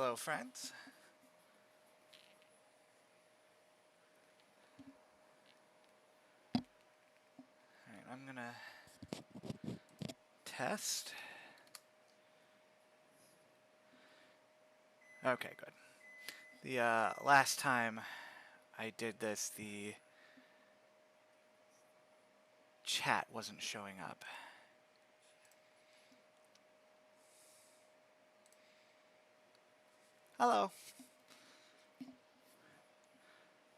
Hello, friends. Alright, I'm gonna test. Okay, good. The last time I did this, the chat wasn't showing up. Hello.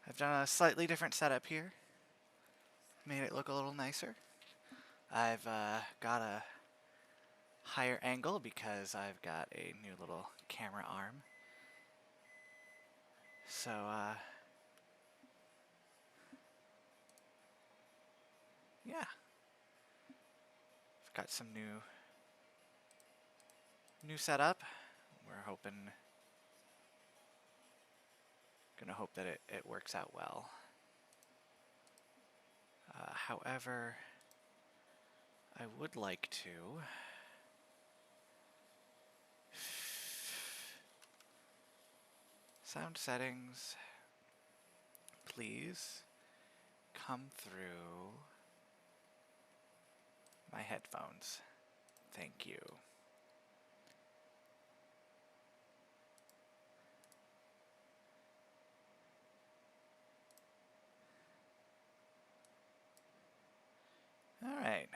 I've done a slightly different setup here. Made it look a little nicer. I've got a higher angle because I've got a new little camera arm. So, yeah. I've got some new setup. We're gonna hope that it works out well. However, I would like to sound settings, please come through my headphones. Thank you. All right.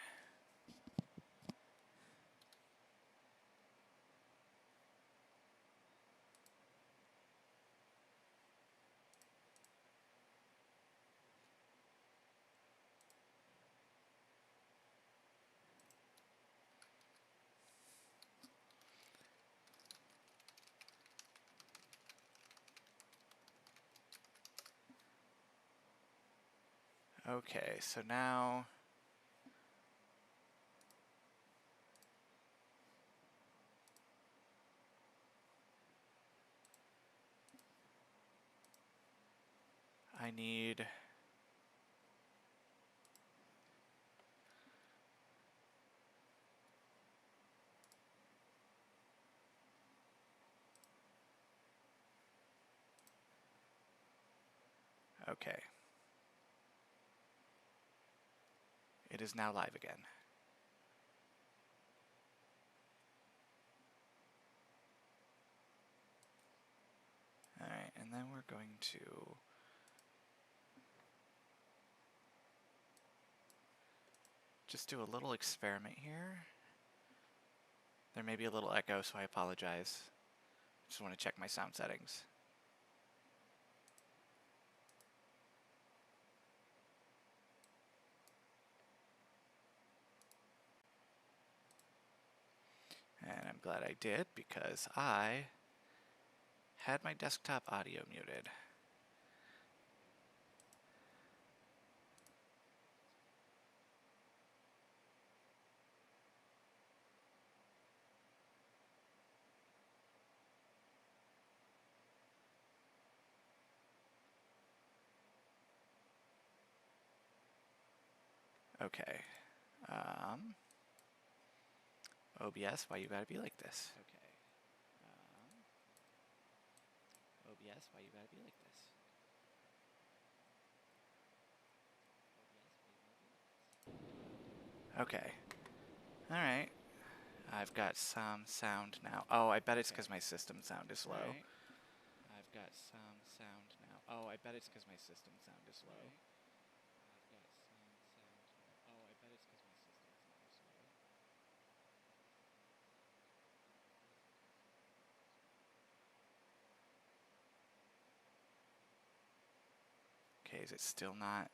Okay, so now I need okay. It is now live again. All right, and then we're going to just do a little experiment here. There may be a little echo, so I apologize. Just want to check my sound settings. And I'm glad I did because I had my desktop audio muted. Okay. OBS, why you gotta be like this? Okay. OBS, why you gotta be like this? Okay. Alright. I've got some sound now. Oh, I bet it's because my system sound is low. Right. I've got some sound now. Oh, I bet it's because my system sound is low. Right. I've got some sound now. Oh, I bet it's because my system sound is low. Okay, is it still not?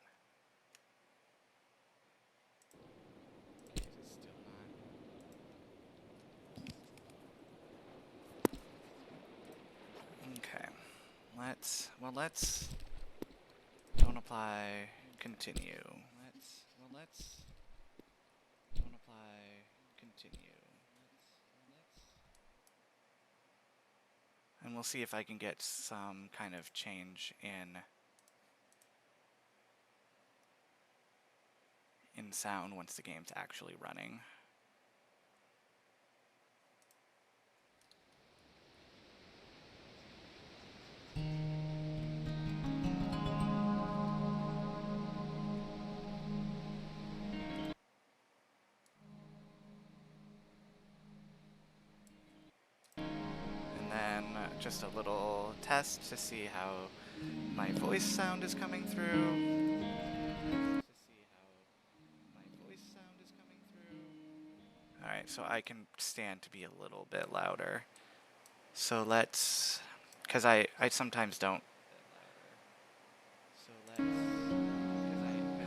Okay, is it still not? Okay. Let's don't apply, continue. Let's don't apply, continue. And we'll see if I can get some kind of change in sound once the game's actually running. just a little test to see how my voice sound is coming through. Alright, so I can stand to be a little bit louder. So let's... because I sometimes don't.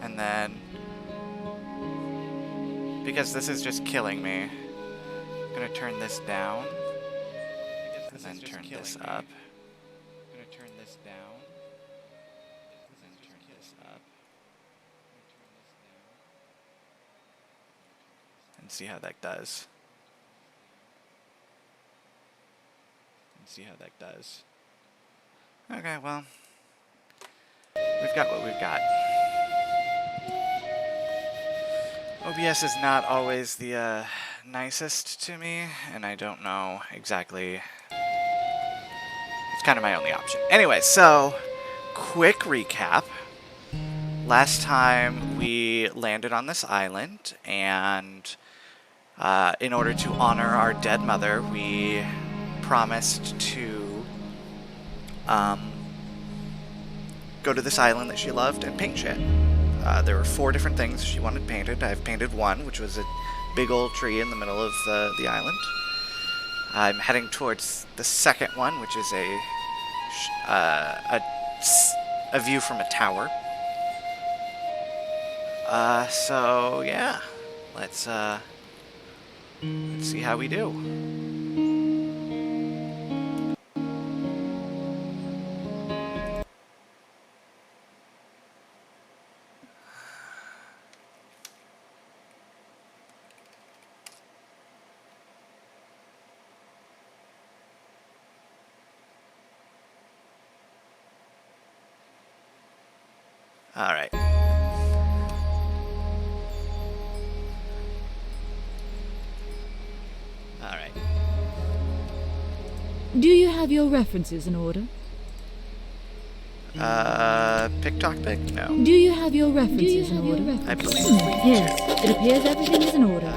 And then... because this is just killing me, I'm gonna turn this down. And then turn this up. And see how that does. Okay, well, we've got what we've got. OBS is not always the nicest to me, and I don't know exactly. It's kind of my only option. Anyway, so quick recap. Last time we landed on this island, and in order to honor our dead mother, we promised to go to this island that she loved and paint shit. There were 4 different things she wanted painted. I've painted one, which was a big old tree in the middle of the island. I'm heading towards the second one, which is a view from a tower. So yeah, let's see how we do. All right. Do you have your references in order? Pick? No. Do you have your references in order? I believe Yes, it appears everything is in order.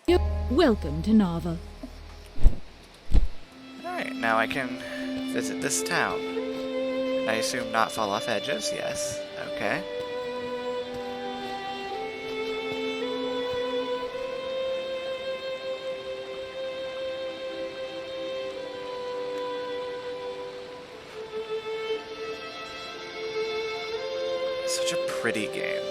You're welcome to Nava. Alright, now I can visit this town. I assume not fall off edges, yes. Okay. Such a pretty game.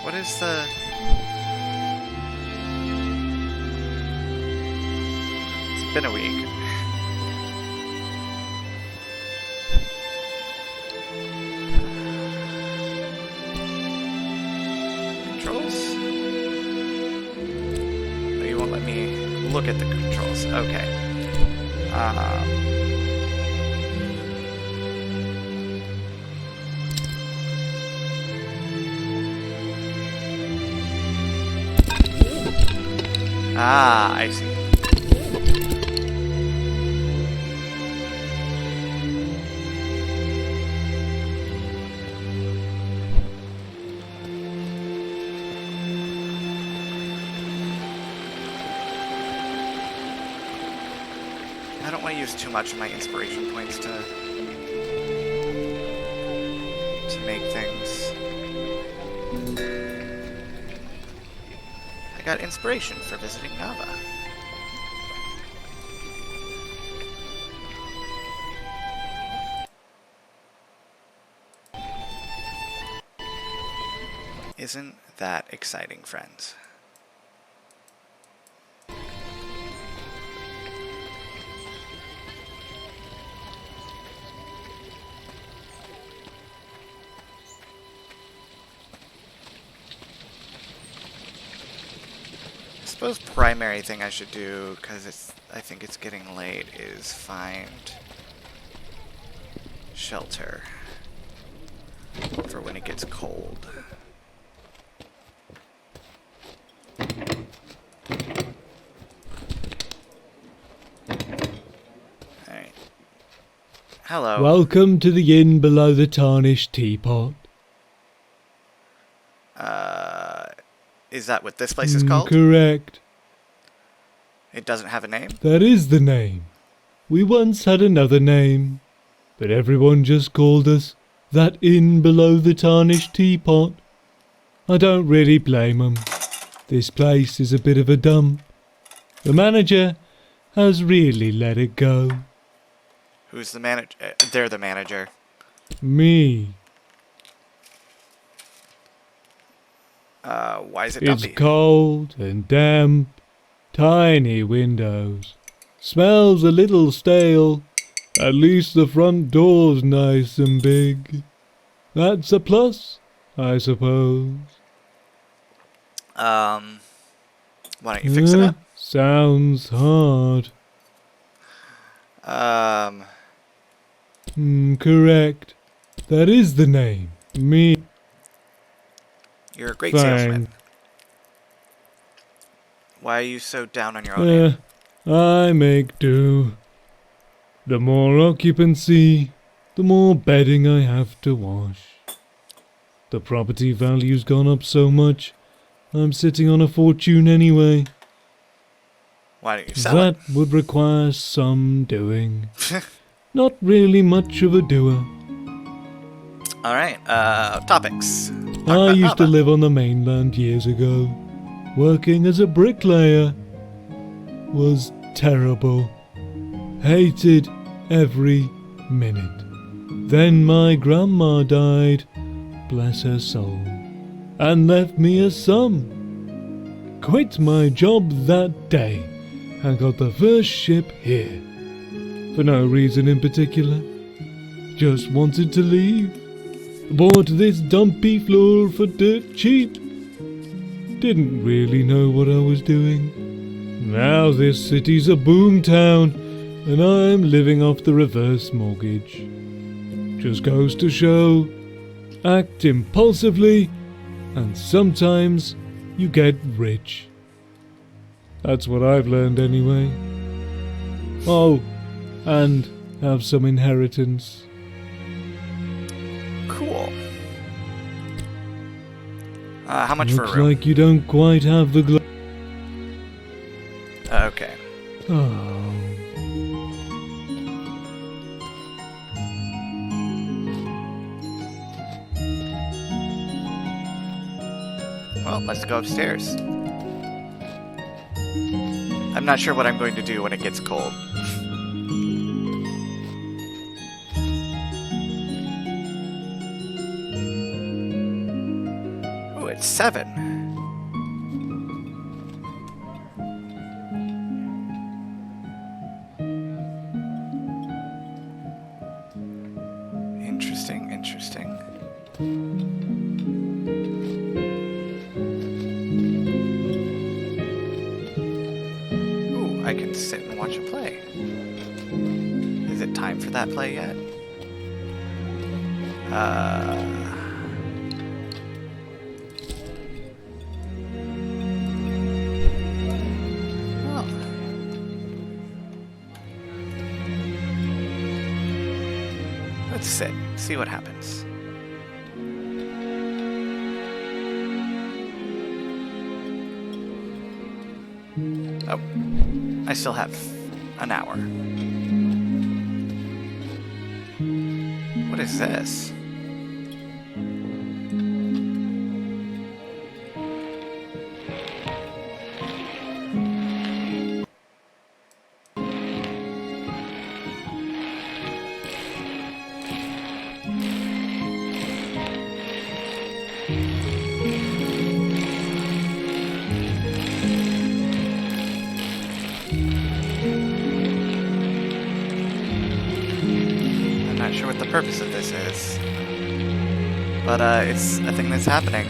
What is the... It's been a week. Controls? Oh, you won't let me look at the controls. Okay. Ah, I see. I don't want to use too much of my inspiration points to make things. I got inspiration for visiting Nava. Isn't that exciting, friends? suppose primary thing I should do, because I think it's getting late, is find shelter for when it gets cold. Alright. Hello. Welcome to the inn below the tarnished teapot. Is that what this place is called? Correct. It doesn't have a name? That is the name. We once had another name, but everyone just called us that inn below the tarnished teapot. I don't really blame 'em. This place is a bit of a dump. The manager has really let it go. Who's the manager? They're the manager. Me. Why is it It's dumpy? cold and damp. Tiny windows. Smells a little stale. At least the front door's nice and big. That's a plus, I suppose. Why don't you fix it up? Sounds hard. Correct. That is the name. Me. You're a great Fine. salesman. Why are you so down on your own name? I make do. The more occupancy, the more bedding I have to wash. The property value's gone up so much, I'm sitting on a fortune anyway. Why don't you sell it? That would require some doing. Not really much of a doer. Alright, topics. I used to live on the mainland years ago. Working as a bricklayer was terrible. Hated every minute. Then my grandma died, bless her soul, and left me a sum. Quit my job that day and got the first ship here. For no reason in particular. Just wanted to leave. Bought this dumpy floor for dirt cheap. Didn't really know what I was doing. Now this city's a boom town, and I'm living off the reverse mortgage. Just goes to show, act impulsively, and sometimes you get rich. That's what I've learned anyway. Oh, and have some inheritance. Cool. How much for a Looks room? like you don't quite have the Okay. Oh. Well, let's go upstairs. I'm not sure what I'm going to do when it gets cold. Ooh, it's 7. Interesting, interesting. Ooh, I can sit and watch a play. Is it time for that play yet? Well. Let's sit, see what happens. Oh, I still have an hour. What is this? I'm not sure what the purpose of this is, but it's a thing that's happening.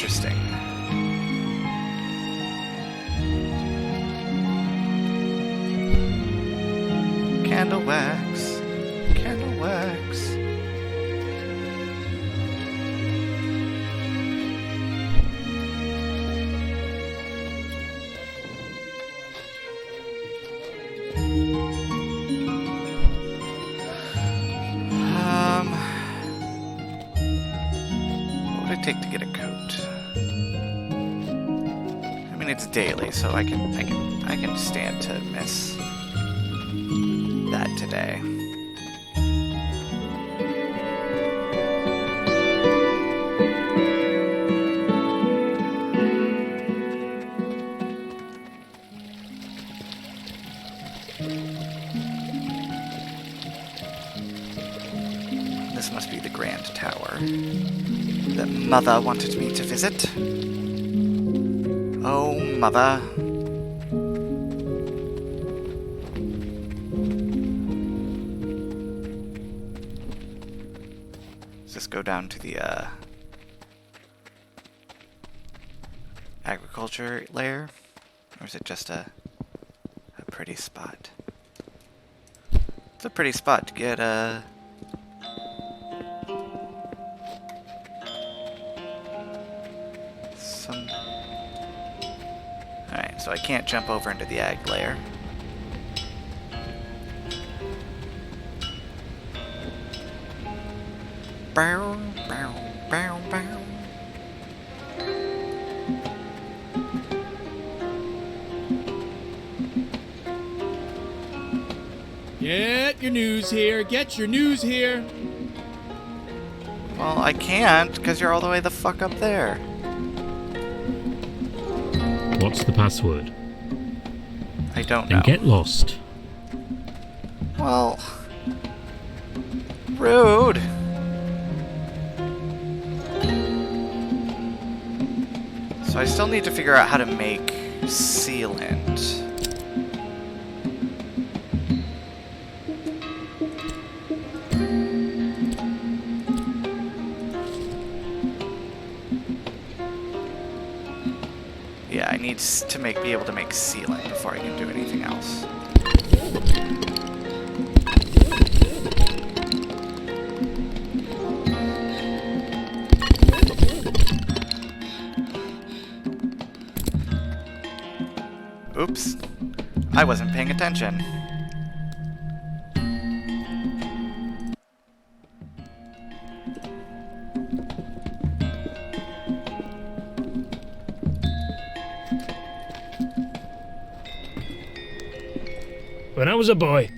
interesting. Candle wax. Candle wax. What would it take to get a coat? I mean, it's daily, so I can stand to miss that today. This must be the Grand Tower that Mother wanted me to visit. Oh, Mother. Does this go down to the agriculture layer? Or is it just a pretty spot? It's a pretty spot to get some... Alright, so I can't jump over into the ag layer. Bow, bow, bow, bow. Get your news here. Get your news here. Well, I can't, because you're all the way the fuck up there. What's the password? I don't know. Then get lost. Well... rude. So I still need to figure out how to make sealant. Yeah, I need to be able to make sealant before I can do anything else. Oops. I wasn't paying attention. When I was a boy,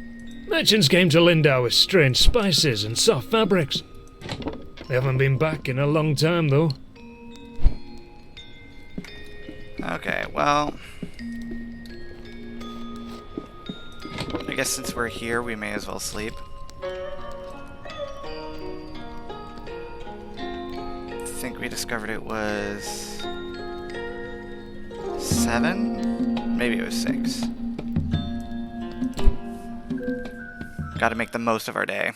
merchants came to Lindau with strange spices and soft fabrics. They haven't been back in a long time, though. Okay, well... I guess since we're here, we may as well sleep. I think we discovered it was... 7? Maybe it was 6. Gotta make the most of our day.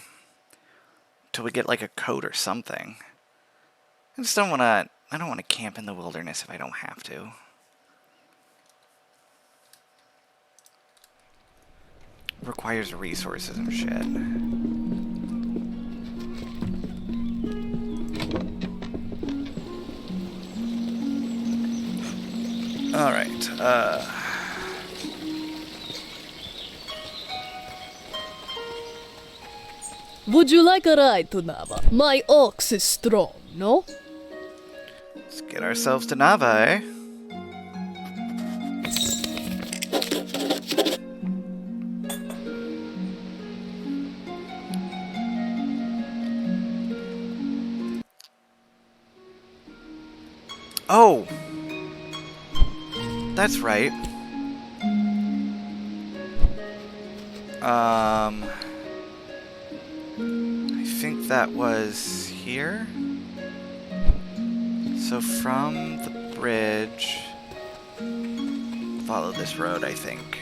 Till we get like a coat or something. I just don't wanna... I don't wanna camp in the wilderness if I don't have to. Requires resources and shit. Alright, Would you like a ride to Nava? My ox is strong, no? let's get ourselves to Nava, eh? Oh! That's right. I think that was here. So from the bridge, follow this road, I think.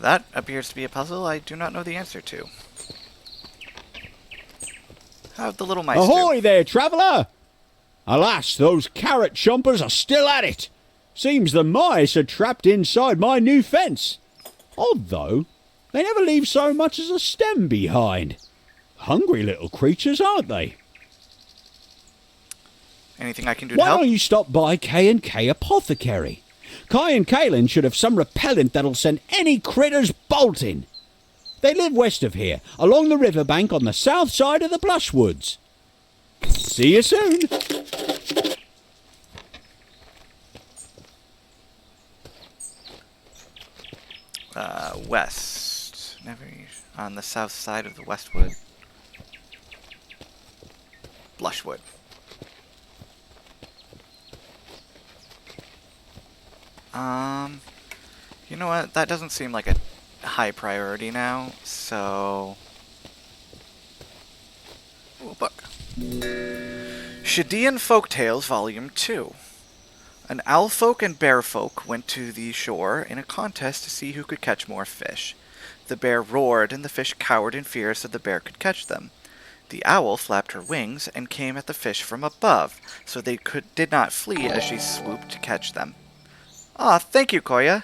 That appears to be a puzzle I do not know the answer to. How'd the little mice Ahoy do? there, traveller! Alas, those carrot chompers are still at it. Seems the mice are trapped inside my new fence. Odd though, they never leave so much as a stem behind. Hungry little creatures, aren't they? Anything I can do to Why help? don't you stop by K&K Apothecary? Kai and Kaelin should have some repellent that'll send any critters bolting. They live west of here, along the riverbank on the south side of the Blushwoods. See you soon. West. Never on the south side of the Westwood. Blushwood. You know what? That doesn't seem like a high priority now, so... Ooh, book. Shadean Folktales Volume 2. An owl folk and bear folk went to the shore in a contest to see who could catch more fish. The bear roared and the fish cowered in fear so the bear could catch them. The owl flapped her wings and came at the fish from above, so they did not flee as she swooped to catch them. Ah, thank you, Koya.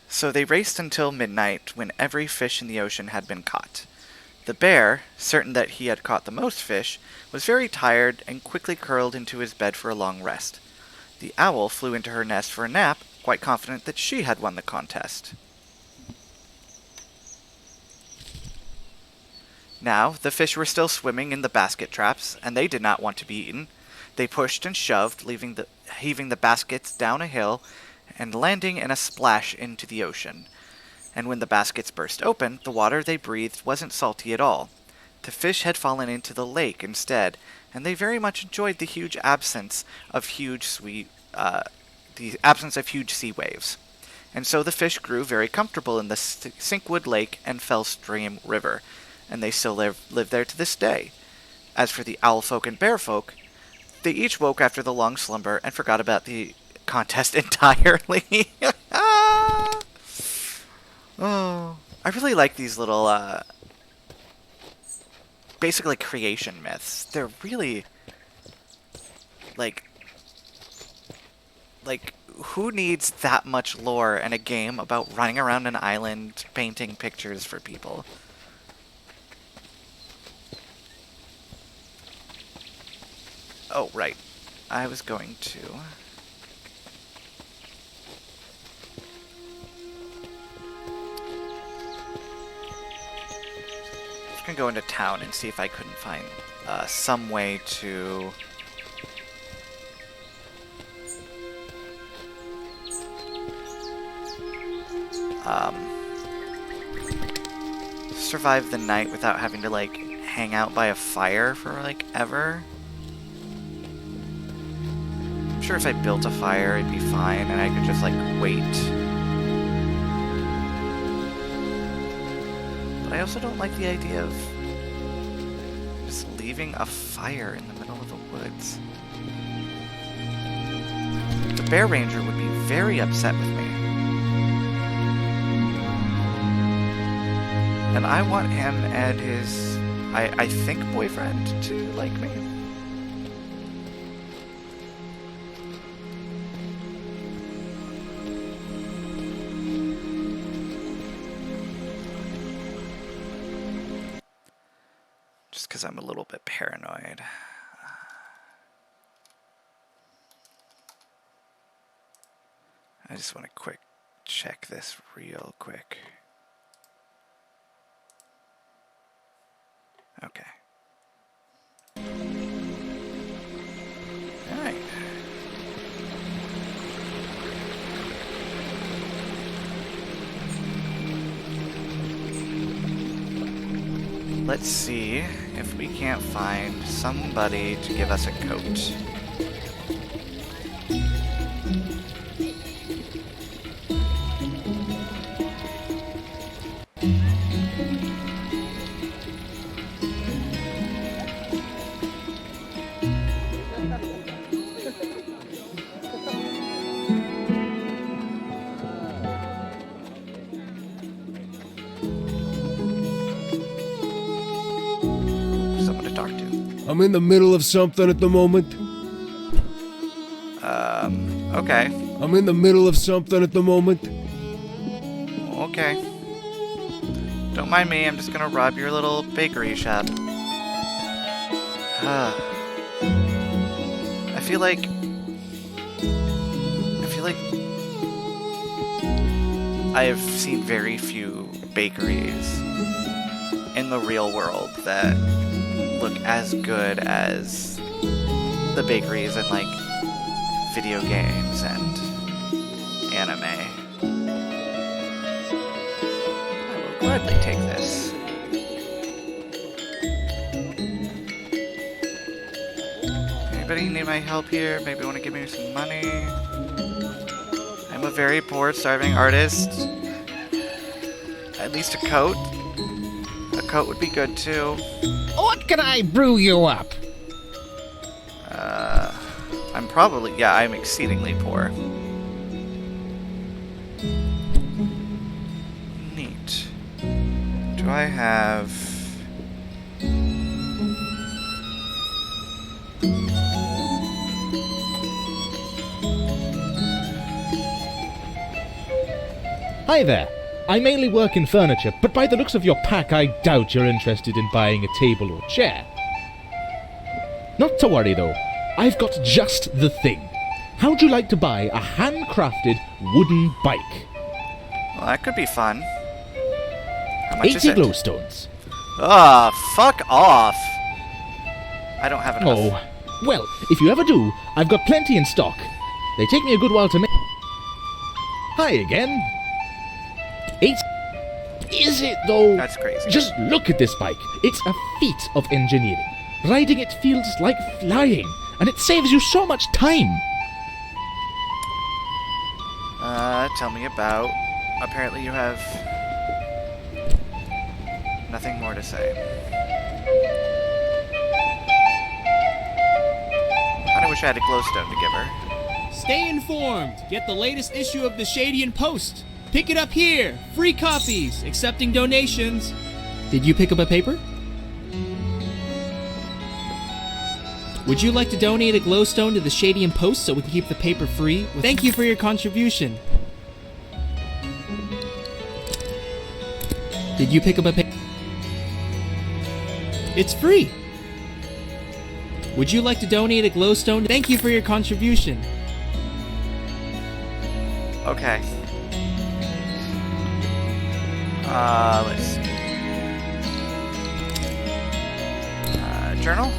So they raced until midnight, when every fish in the ocean had been caught. The bear, certain that he had caught the most fish, was very tired and quickly curled into his bed for a long rest. The owl flew into her nest for a nap, quite confident that she had won the contest. Now, the fish were still swimming in the basket traps, and they did not want to be eaten. They pushed and shoved, heaving the baskets down a hill and landing in a splash into the ocean. And when the baskets burst open, the water they breathed wasn't salty at all. The fish had fallen into the lake instead, and they very much enjoyed the absence of huge sea waves. And so the fish grew very comfortable in the Sinkwood Lake and Fellstream River, and they still live there to this day. As for the owl folk and bear folk, they each woke after the long slumber and forgot about the contest entirely. Oh, I really like these little, basically creation myths. They're really, like, who needs that much lore in a game about running around an island painting pictures for people? Oh, right. I was going to... I'm gonna go into town and see if I couldn't find some way to... survive the night without having to, like, hang out by a fire for, like, ever. I'm sure if I built a fire, it'd be fine, and I could just, like, wait. But I also don't like the idea of just leaving a fire in the middle of the woods. The Bear Ranger would be very upset with me. And I want him and his, I think, boyfriend to like me. Just because I'm a little bit paranoid. I just want to check this real quick. Okay. Alright. Let's see if we can't find somebody to give us a coat. I'm in the middle of something at the moment. Okay. I'm in the middle of something at the moment. Okay. Don't mind me, I'm just gonna rob your little bakery shop. I feel like I have seen very few bakeries in the real world that look as good as the bakeries in, like, video games and anime. I will gladly take this. Anybody need my help here? Maybe want to give me some money? I'm a very poor, starving artist. At least a coat. A coat would be good too. What can I brew you up? I'm exceedingly poor. Neat. Do I have... Hi there. I mainly work in furniture, but by the looks of your pack, I doubt you're interested in buying a table or chair. Not to worry though, I've got just the thing. How'd you like to buy a handcrafted wooden bike? Well, that could be fun. How much is 80 it? glowstones. Ah, fuck off! I don't have enough. Oh, well, if you ever do, I've got plenty in stock. They take me a good while to make. Hi again. 8. Is it though? That's crazy. Just look at this bike. It's a feat of engineering. Riding it feels like flying, and it saves you so much time. Tell me about... Apparently you have... nothing more to say. I wish I had a glowstone to give her. Stay informed. Get the latest issue of the Shadian Post. Pick it up here. Free copies. Accepting donations. Did you pick up a paper? Would you like to donate a glowstone to the Shadian Post so we can keep the paper free? Thank you for your contribution. Did you pick up a paper? It's free. Would you like to donate a glowstone? Thank you for your contribution. Okay. Let's see. Journal?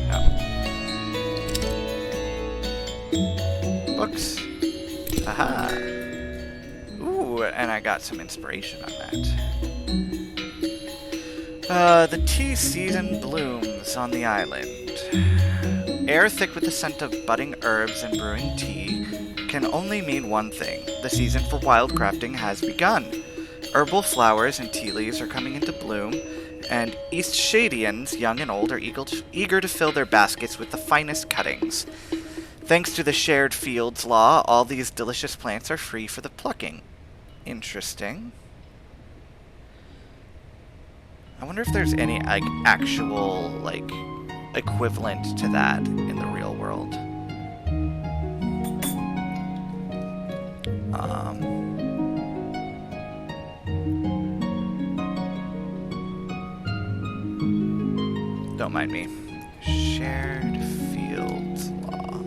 No. Books? Aha! Ooh, and I got some inspiration on that. The tea season blooms on the island. Air thick with the scent of budding herbs and brewing tea can only mean one thing. The season for wildcrafting has begun. Herbal flowers and tea leaves are coming into bloom, and Eastshadians, young and old, are eager to fill their baskets with the finest cuttings. Thanks to the shared fields law, all these delicious plants are free for the plucking. Interesting. I wonder if there's any actual equivalent to that in the real world. Don't mind me. Shared fields law.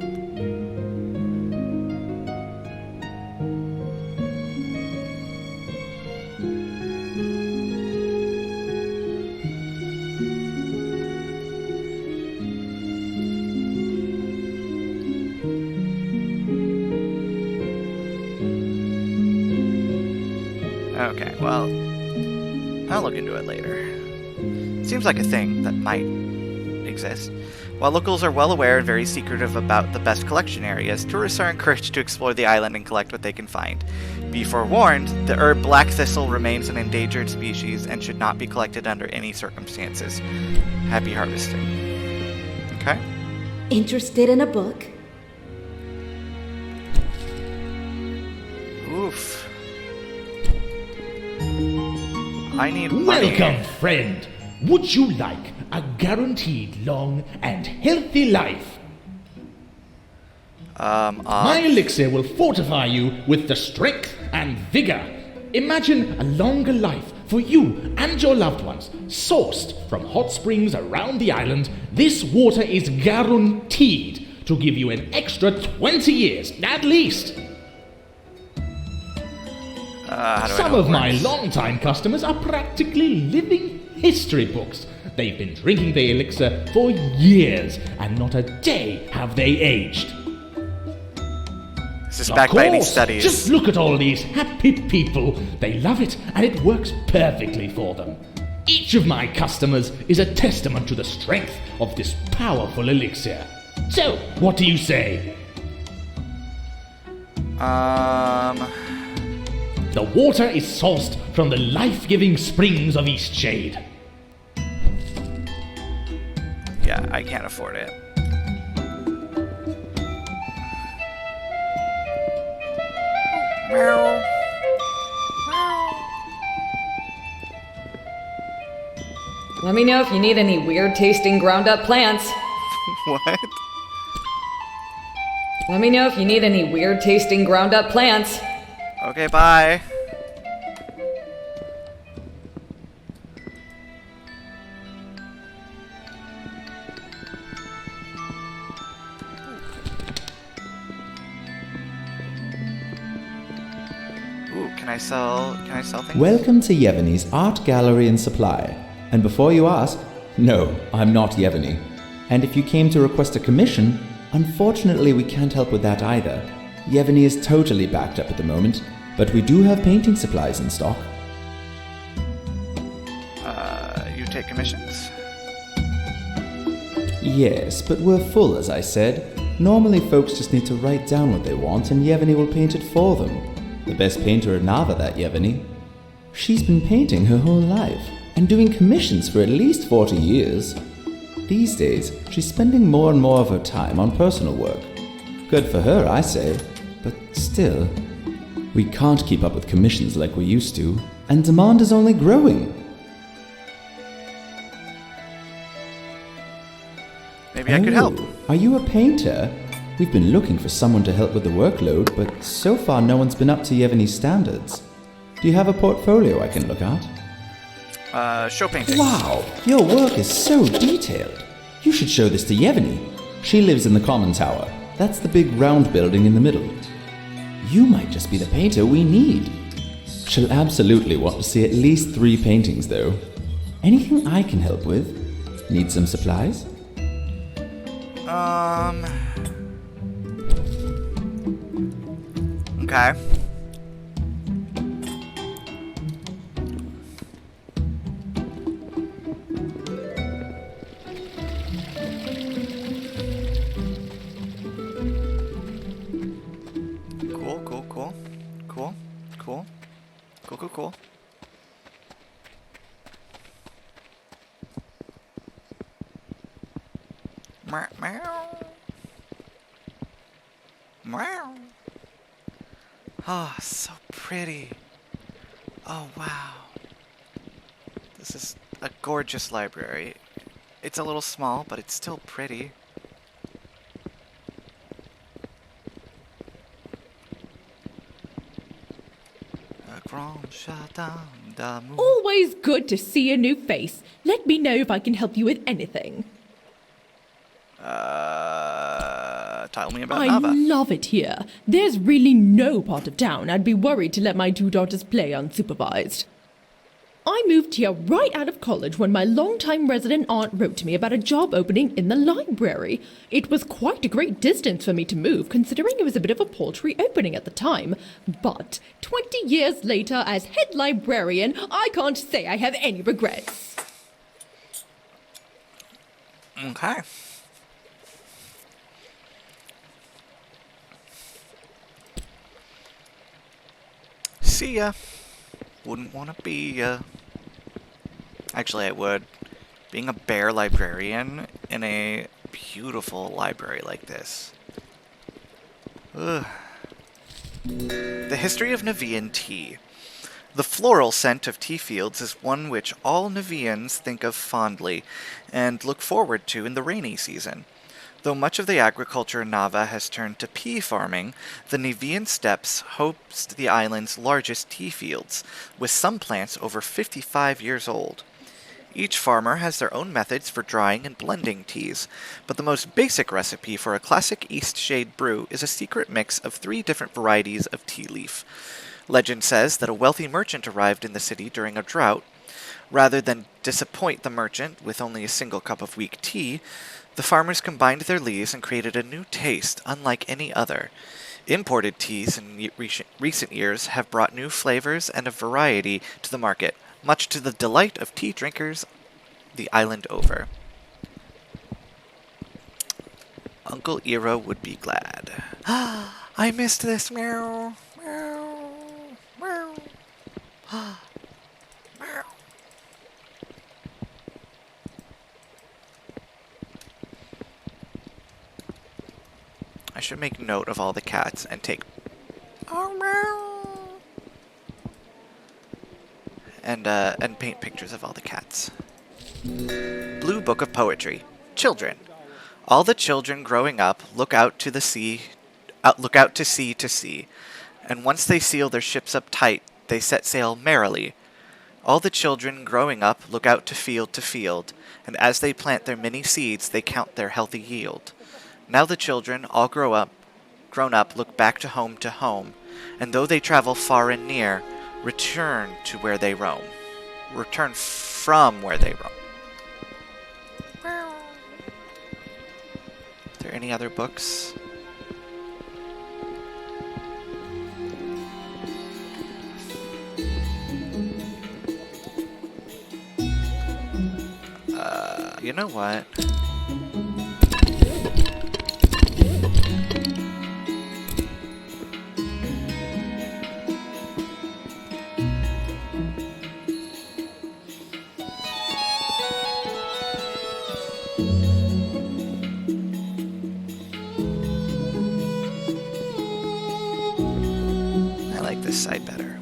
Okay, well, I'll look into it later. Seems like a thing that might exist. While locals are well aware and very secretive about the best collection areas, tourists are encouraged to explore the island and collect what they can find. Be forewarned, the herb black thistle remains an endangered species and should not be collected under any circumstances. Happy harvesting. Okay. Interested in a book? Oof. I need money. Welcome, friend. Would you like a guaranteed long and healthy life. My elixir will fortify you with the strength and vigor. Imagine a longer life for you and your loved ones, sourced from hot springs around the island. This water is guaranteed to give you an extra 20 years, at least. Some of my long-time customers are practically living history books. They've been drinking the elixir for years, and not a day have they aged. This is backed by any studies. Just look at all these happy people. They love it, and it works perfectly for them. Each of my customers is a testament to the strength of this powerful elixir. So, what do you say? The water is sourced from the life-giving springs of Eastshade. Yeah, I can't afford it. Meow. Let me know if you need any weird-tasting ground-up plants. What? Let me know if you need any weird-tasting ground-up plants. Okay, bye. Ooh, can I sell things? Welcome to Yevony's Art Gallery and Supply. And before you ask, no, I'm not Yevony. And if you came to request a commission, unfortunately we can't help with that either. Yevony is totally backed up at the moment, but we do have painting supplies in stock. You take commissions? Yes, but we're full, as I said. Normally folks just need to write down what they want and Yevony will paint it for them. The best painter in Nava, that Yevony. She's been painting her whole life, and doing commissions for at least 40 years. These days, she's spending more and more of her time on personal work. Good for her, I say, but still, we can't keep up with commissions like we used to, and demand is only growing. Maybe I could help. Are you a painter? We've been looking for someone to help with the workload, but so far no one's been up to Yevony's standards. Do you have a portfolio I can look at? Show painting. Wow, your work is so detailed. You should show this to Yevony. She lives in the common tower. That's the big round building in the middle. You might just be the painter we need. She'll absolutely want to see at least 3 paintings, though. Anything I can help with? Need some supplies? Okay. Cool. Meow. Oh, so pretty. Oh, wow. This is a gorgeous library. It's a little small, but it's still pretty. Always good to see a new face. Let me know if I can help you with anything. Tell me about I Nava. love it here. There's really no part of town I'd be worried to let my 2 daughters play unsupervised. I moved here right out of college when my longtime resident aunt wrote to me about a job opening in the library. It was quite a great distance for me to move, considering it was a bit of a paltry opening at the time. But 20 years later, as head librarian, I can't say I have any regrets. Okay. See ya. Wouldn't want to be ya. Actually, I would. Being a bear librarian in a beautiful library like this. Ugh. The history of Nevian tea. The floral scent of tea fields is one which all Nevians think of fondly and look forward to in the rainy season. Though much of the agriculture in Nava has turned to pea farming, the Nevian steppes host the island's largest tea fields, with some plants over 55 years old. Each farmer has their own methods for drying and blending teas, but the most basic recipe for a classic Eastshade brew is a secret mix of 3 different varieties of tea leaf. Legend says that a wealthy merchant arrived in the city during a drought. Rather than disappoint the merchant with only a single cup of weak tea, the farmers combined their leaves and created a new taste unlike any other. Imported teas in recent years have brought new flavors and a variety to the market, much to the delight of tea drinkers the island over. Uncle Ira would be glad. I missed this. Meow. Meow. Meow. Meow. I should make note of all the cats and take and paint pictures of all the cats. Blue Book of Poetry. Children. All the children growing up look out to sea to sea, and once they seal their ships up tight, they set sail merrily. All the children growing up look out to field, and as they plant their many seeds, they count their healthy yield. Now the children, all grown up, look back to home, and though they travel far and near, return to where they roam. Return from where they roam. Are there any other books? You know what? I like this side better.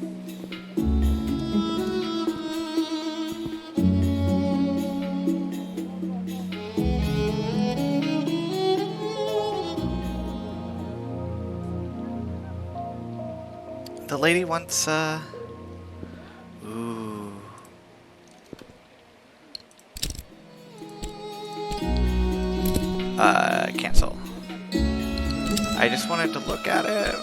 The lady wants, ooh. Cancel. I just wanted to look at it.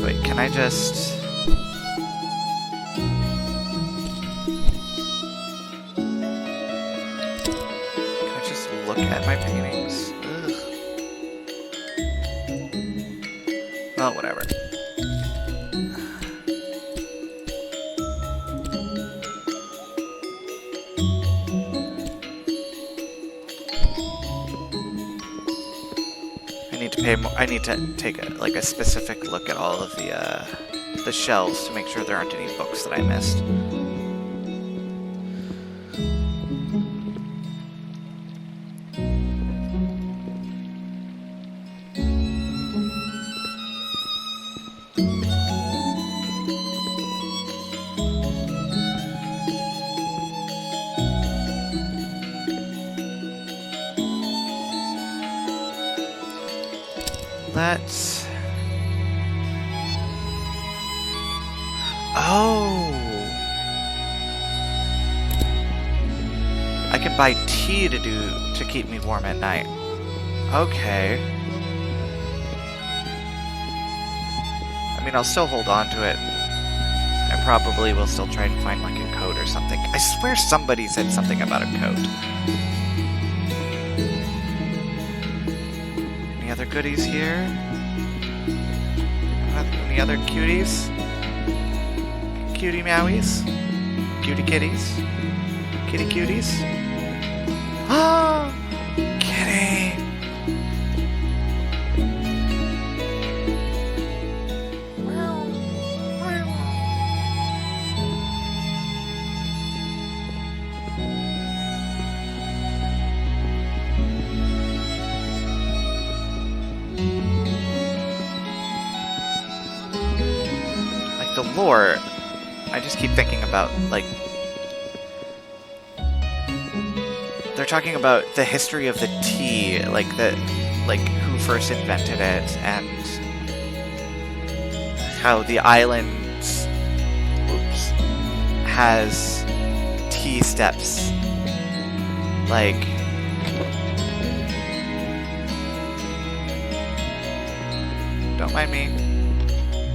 Wait, can I just... Can I just look at my paintings? Ugh. Well, whatever. I need to take a specific look at all of the shelves to make sure there aren't any books that I missed. Let's... Oh! I can buy tea to keep me warm at night. Okay. I mean, I'll still hold on to it. I probably will still try and find like a code or something. I swear somebody said something about a code. Any other goodies here? Any other cuties? Cutie meowies? Cutie kitties? Kitty cuties? Ah! Kitty! lore, I just keep thinking about, like, they're talking about the history of the tea, like who first invented it, and how the island, has tea steps. Like, don't mind me.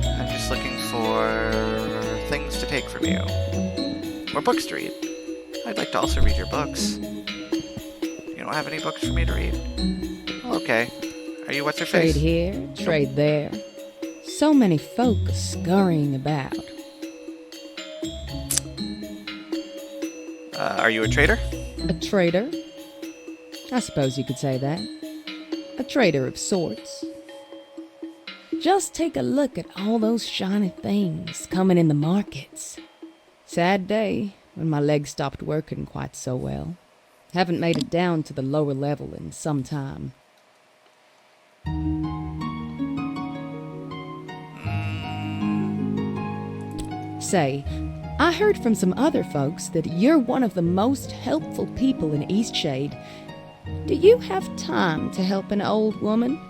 I'm just looking for things to take from you. Or books to read. I'd like to also read your books. You don't have any books for me to read? Oh, okay. Are you what's-her-face? Trade here, trade there. So many folk scurrying about. Are you a trader? A trader? I suppose you could say that. A trader of sorts. Just take a look at all those shiny things coming in the markets. Sad day when my legs stopped working quite so well. Haven't made it down to the lower level in some time. Say, I heard from some other folks that you're one of the most helpful people in Eastshade. Do you have time to help an old woman?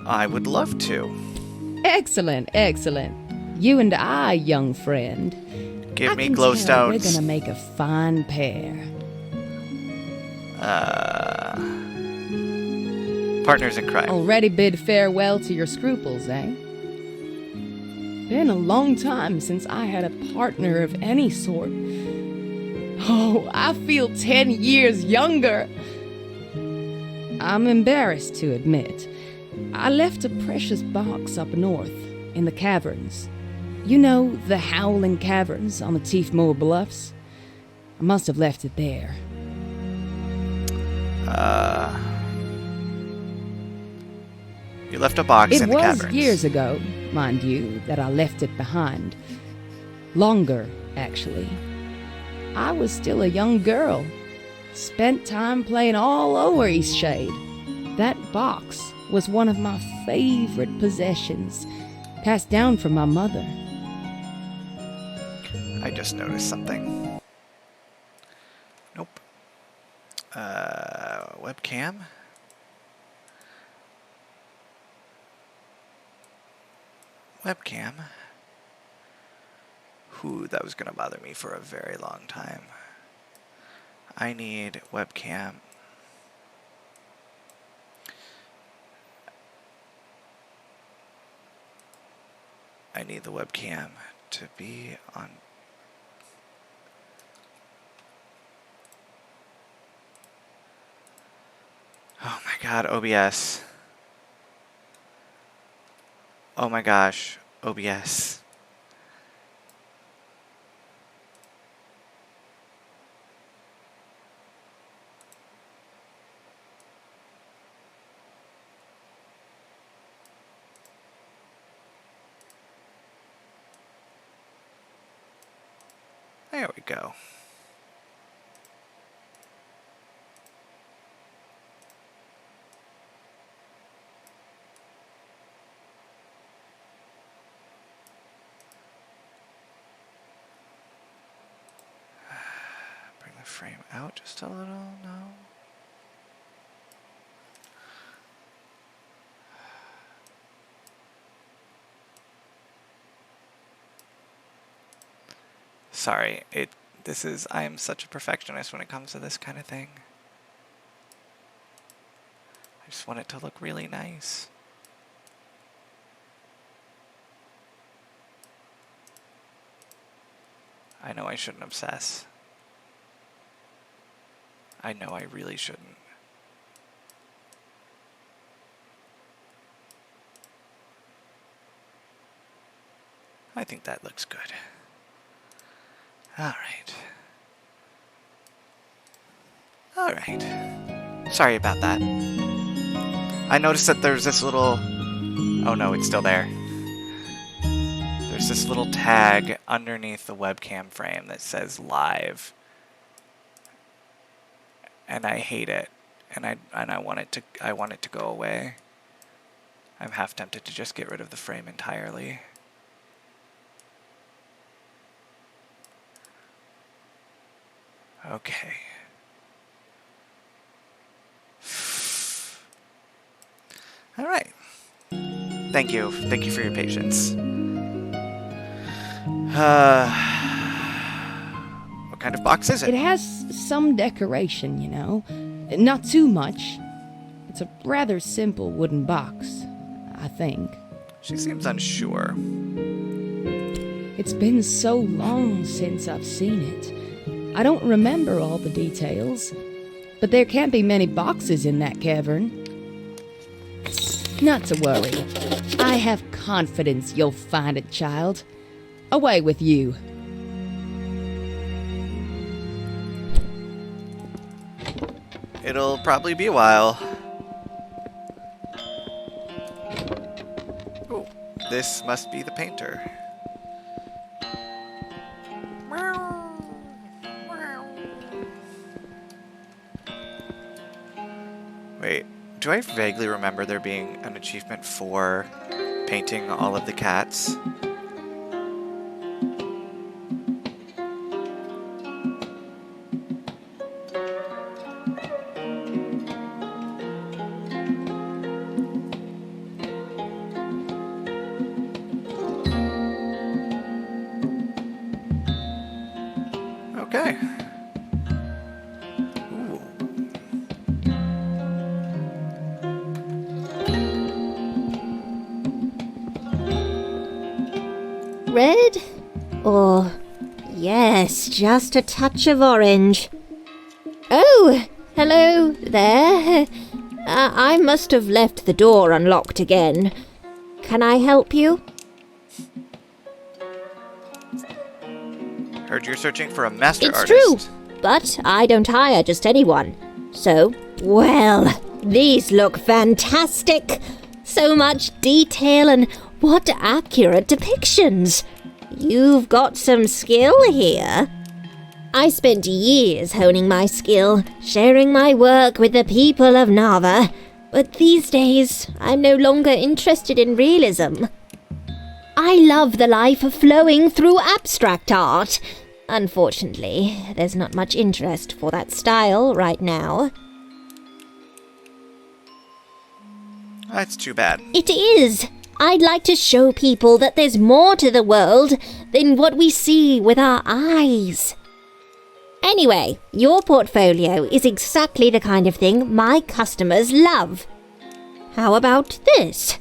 I would love to. Excellent, excellent. You and I, young friend. Give me glowstones. We're gonna make a fine pair. Partners in crime. Already bid farewell to your scruples, eh? Been a long time since I had a partner of any sort. Oh, I feel 10 years younger. I'm embarrassed to admit. I left a precious box up north, in the caverns. You know, the Howling Caverns on the Tiefmoor Bluffs? I must have left it there. You left a box in the caverns. It was years ago, mind you, that I left it behind. Longer, actually. I was still a young girl. Spent time playing all over Eastshade. That box was one of my favorite possessions, passed down from my mother. I just noticed something. Nope. Webcam? Webcam? Ooh, that was gonna bother me for a very long time. I need webcam. I need the webcam to be on. Oh my god, OBS. Oh my gosh, OBS. There we go. Bring the frame out just a little, no. Sorry, I am such a perfectionist when it comes to this kind of thing. I just want it to look really nice. I know I shouldn't obsess. I know I really shouldn't. I think that looks good. Alright. Alright. Sorry about that. I noticed that there's this little... Oh no, it's still there. There's this little tag underneath the webcam frame that says live. And I hate it. And I want it to go away. I'm half tempted to just get rid of the frame entirely. Okay. All right. Thank you. Thank you for your patience. What kind of box is it? It has some decoration, you know. Not too much. It's a rather simple wooden box, I think. She seems unsure. It's been so long since I've seen it. I don't remember all the details, but there can't be many boxes in that cavern. Not to worry. I have confidence you'll find it, child. Away with you. It'll probably be a while. Oh, this must be the painter. Wait, do I vaguely remember there being an achievement for painting all of the cats? Okay. Ooh. Red? Or, yes, just a touch of orange. Oh, hello there. I must have left the door unlocked again. Can I help you? Heard you're searching for a master It's artist. true, but I don't hire just anyone. So, well, these look fantastic. So much detail and what accurate depictions. You've got some skill here. I spent years honing my skill, sharing my work with the people of Nava. But these days, I'm no longer interested in realism. I love the life flowing through abstract art. Unfortunately, there's not much interest for that style right now. That's too bad. It is. I'd like to show people that there's more to the world than what we see with our eyes. Anyway, your portfolio is exactly the kind of thing my customers love. How about this?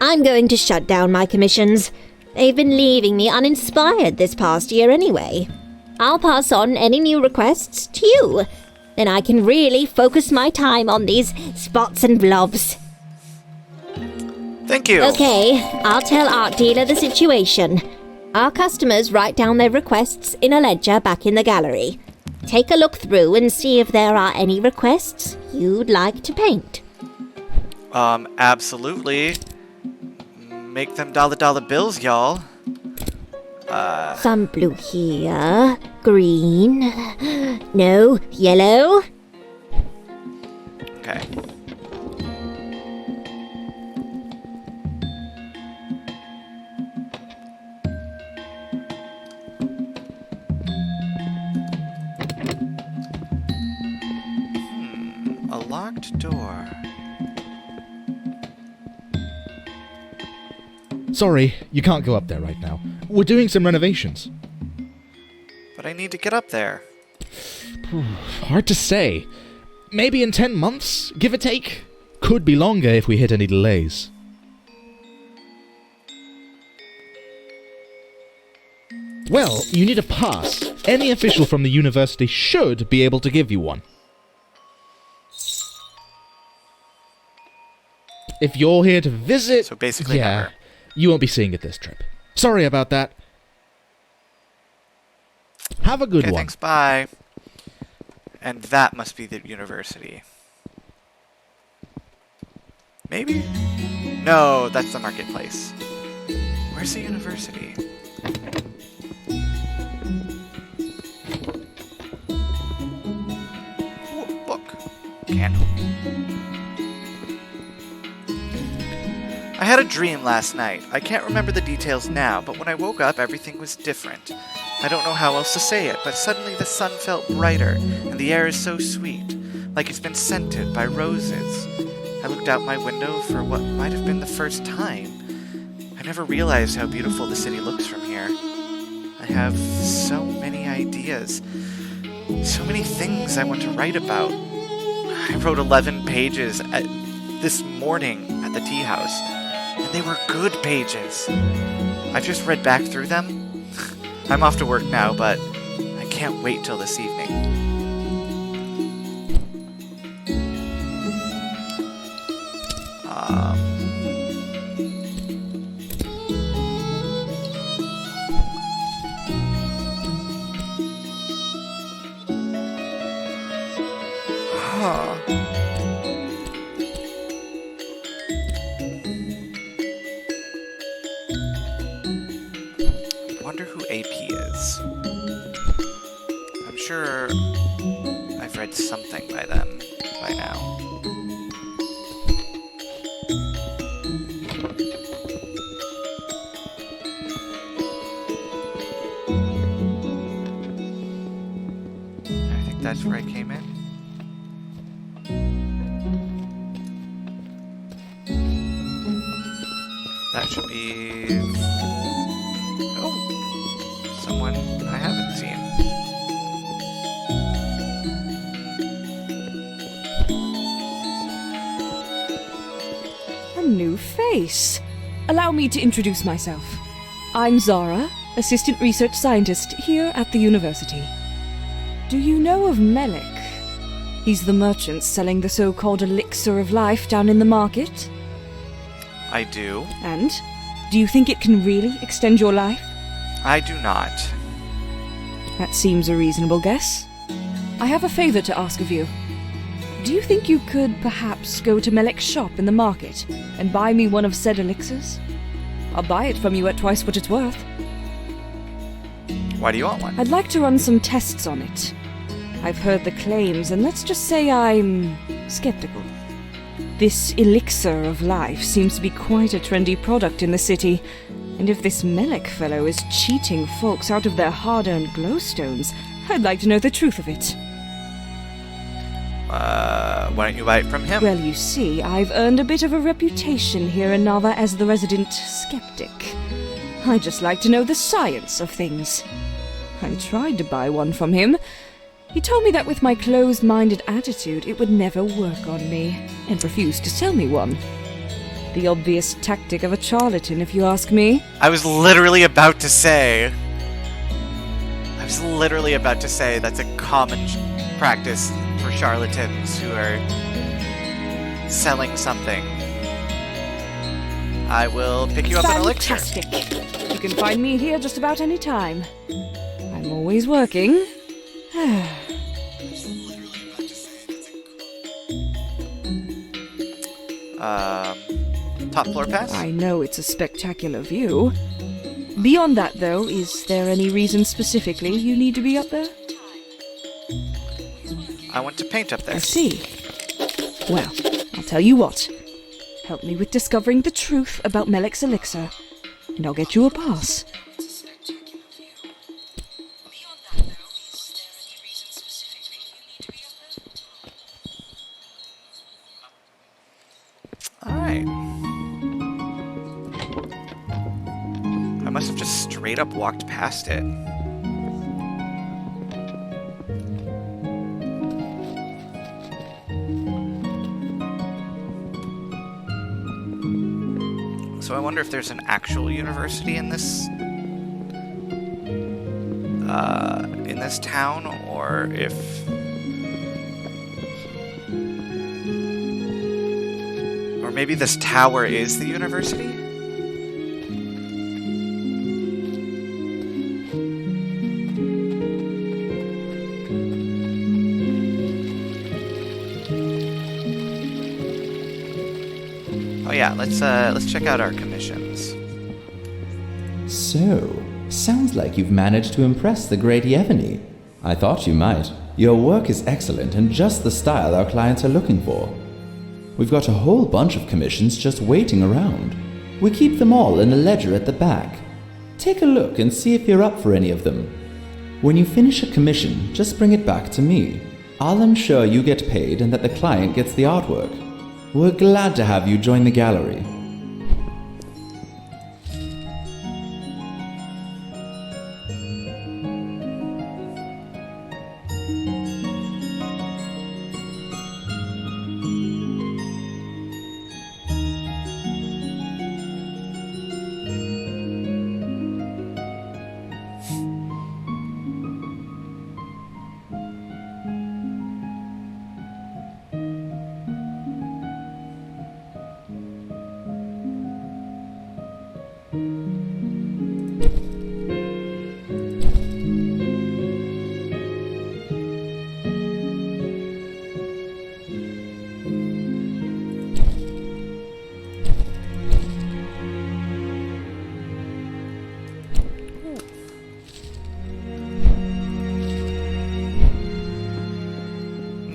I'm going to shut down my commissions. They've been leaving me uninspired this past year anyway. I'll pass on any new requests to you. Then I can really focus my time on these spots and blobs. Thank you. Okay, I'll tell Art Dealer the situation. Our customers write down their requests in a ledger back in the gallery. Take a look through and see if there are any requests you'd like to paint. Absolutely. Make them dollar bills, y'all. Some blue here, green, no, yellow. Okay. A locked door. Sorry, you can't go up there right now. We're doing some renovations. But I need to get up there. Hard to say. Maybe in 10 months, give or take. Could be longer if we hit any delays. Well, you need a pass. Any official from the university should be able to give you one. If you're here to visit... So basically never. You won't be seeing it this trip. Sorry about that. Have a good Okay, one. thanks, bye. And that must be the university. Maybe? No, that's the marketplace. Where's the university? Ooh, look. Candle. I had a dream last night. I can't remember the details now, but when I woke up, everything was different. I don't know how else to say it, but suddenly the sun felt brighter, and the air is so sweet, like it's been scented by roses. I looked out my window for what might have been the first time. I never realized how beautiful the city looks from here. I have so many ideas, so many things I want to write about. I wrote 11 pages this morning at the tea house, and they were good pages. I've just read back through them. I'm off to work now, but I can't wait till this evening. Wonder who AP is. I'm sure I've read something by them by now. I think that's where I came in. That should be... Oh! Someone I haven't seen. A new face. Allow me to introduce myself. I'm Zara, Assistant Research Scientist here at the university. Do you know of Melik? He's the merchant selling the so-called elixir of life down in the market. I do. And? Do you think it can really extend your life? I do not. That seems a reasonable guess. I have a favor to ask of you. Do you think you could perhaps go to Melik's shop in the market and buy me one of said elixirs? I'll buy it from you at twice what it's worth. Why do you want one? I'd like to run some tests on it. I've heard the claims, and let's just say I'm skeptical. This elixir of life seems to be quite a trendy product in the city, and if this Melik fellow is cheating folks out of their hard-earned glowstones, I'd like to know the truth of it. Why don't you buy it from him? Well, you see, I've earned a bit of a reputation here in Nava as the resident skeptic. I just like to know the science of things. I tried to buy one from him. He told me that with my closed-minded attitude, it would never work on me, and refused to sell me one. The obvious tactic of a charlatan, if you ask me. I was literally about to say that's a common practice for charlatans who are selling something. I will pick you up an elixir. Fantastic. You can find me here just about any time. I'm always working. Top floor pass? I know it's a spectacular view. Beyond that, though, is there any reason specifically you need to be up there? I want to paint up there. I see. Well, I'll tell you what. Help me with discovering the truth about Melik's elixir, and I'll get you a pass. Alright. I must have just straight up walked past it. So I wonder if there's an actual university in this town, or if maybe this tower is the university? Oh yeah, let's check out our commissions. So, sounds like you've managed to impress the great Yevony. I thought you might. Your work is excellent and just the style our clients are looking for. We've got a whole bunch of commissions just waiting around. We keep them all in a ledger at the back. Take a look and see if you're up for any of them. When you finish a commission, just bring it back to me. I'll ensure you get paid and that the client gets the artwork. We're glad to have you join the gallery.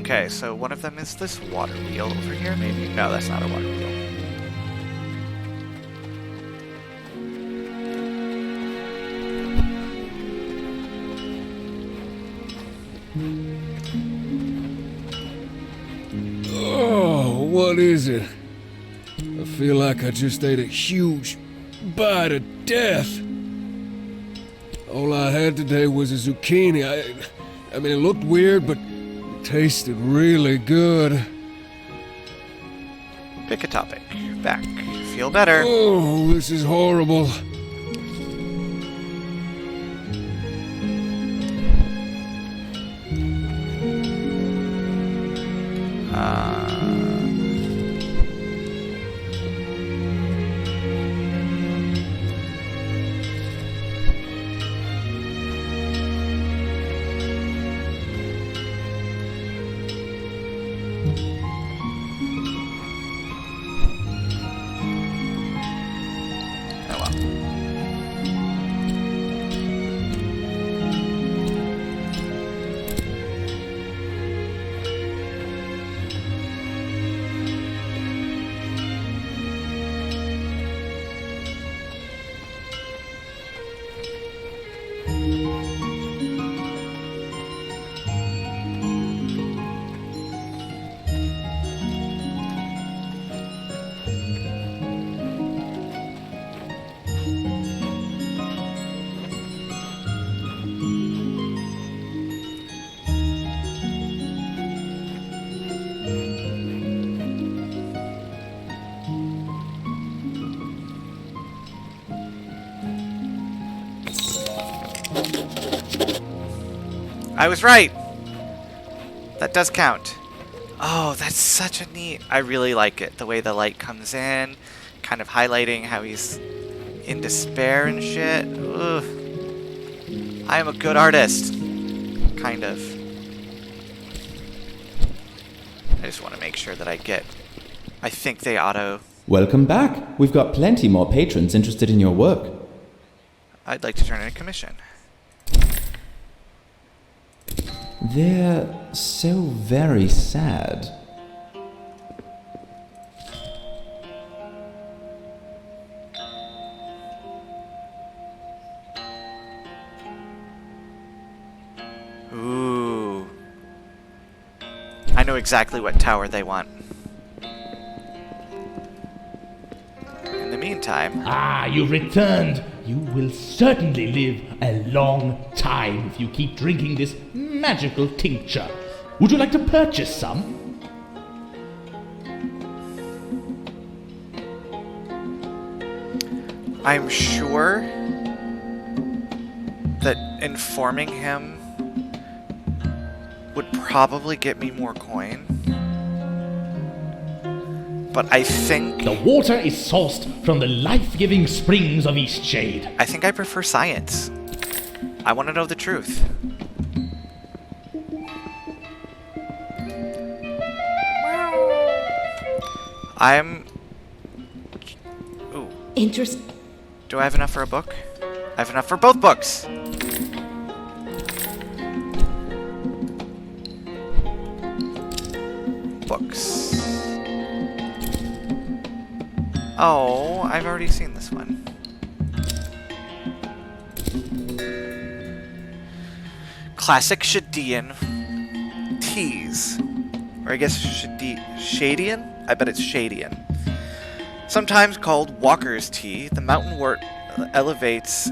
Okay, so one of them is this water wheel over here, maybe? No, that's not a water wheel. Oh, what is it? I feel like I just ate a huge bite of death. All I had today was a zucchini. I mean, it looked weird, but it tasted really good. Pick a topic. Back. Feel better. Oh, this is horrible. I was right! That does count. Oh, that's such a neat... I really like it. The way the light comes in, kind of highlighting how he's in despair and shit. Ugh. I am a good artist. Kind of. I just want to make sure that I get... I think they auto... Welcome back. We've got plenty more patrons interested in your work. I'd like to turn in a commission. They're so very sad. Ooh. I know exactly what tower they want. In the meantime... Ah, you've returned. You will certainly live a long time if you keep drinking this magical tincture. Would you like to purchase some? I'm sure that informing him would probably get me more coin. But I think... The water is sourced from the life-giving springs of Eastshade. I think I prefer science. I want to know the truth. I'm... Ooh. Do I have enough for a book? I have enough for both books! Books. Oh, I've already seen this one. classic Shadean teas. Or I guess Shadian? I bet it's Shadian. Sometimes called Walker's tea, the mountain wort elevates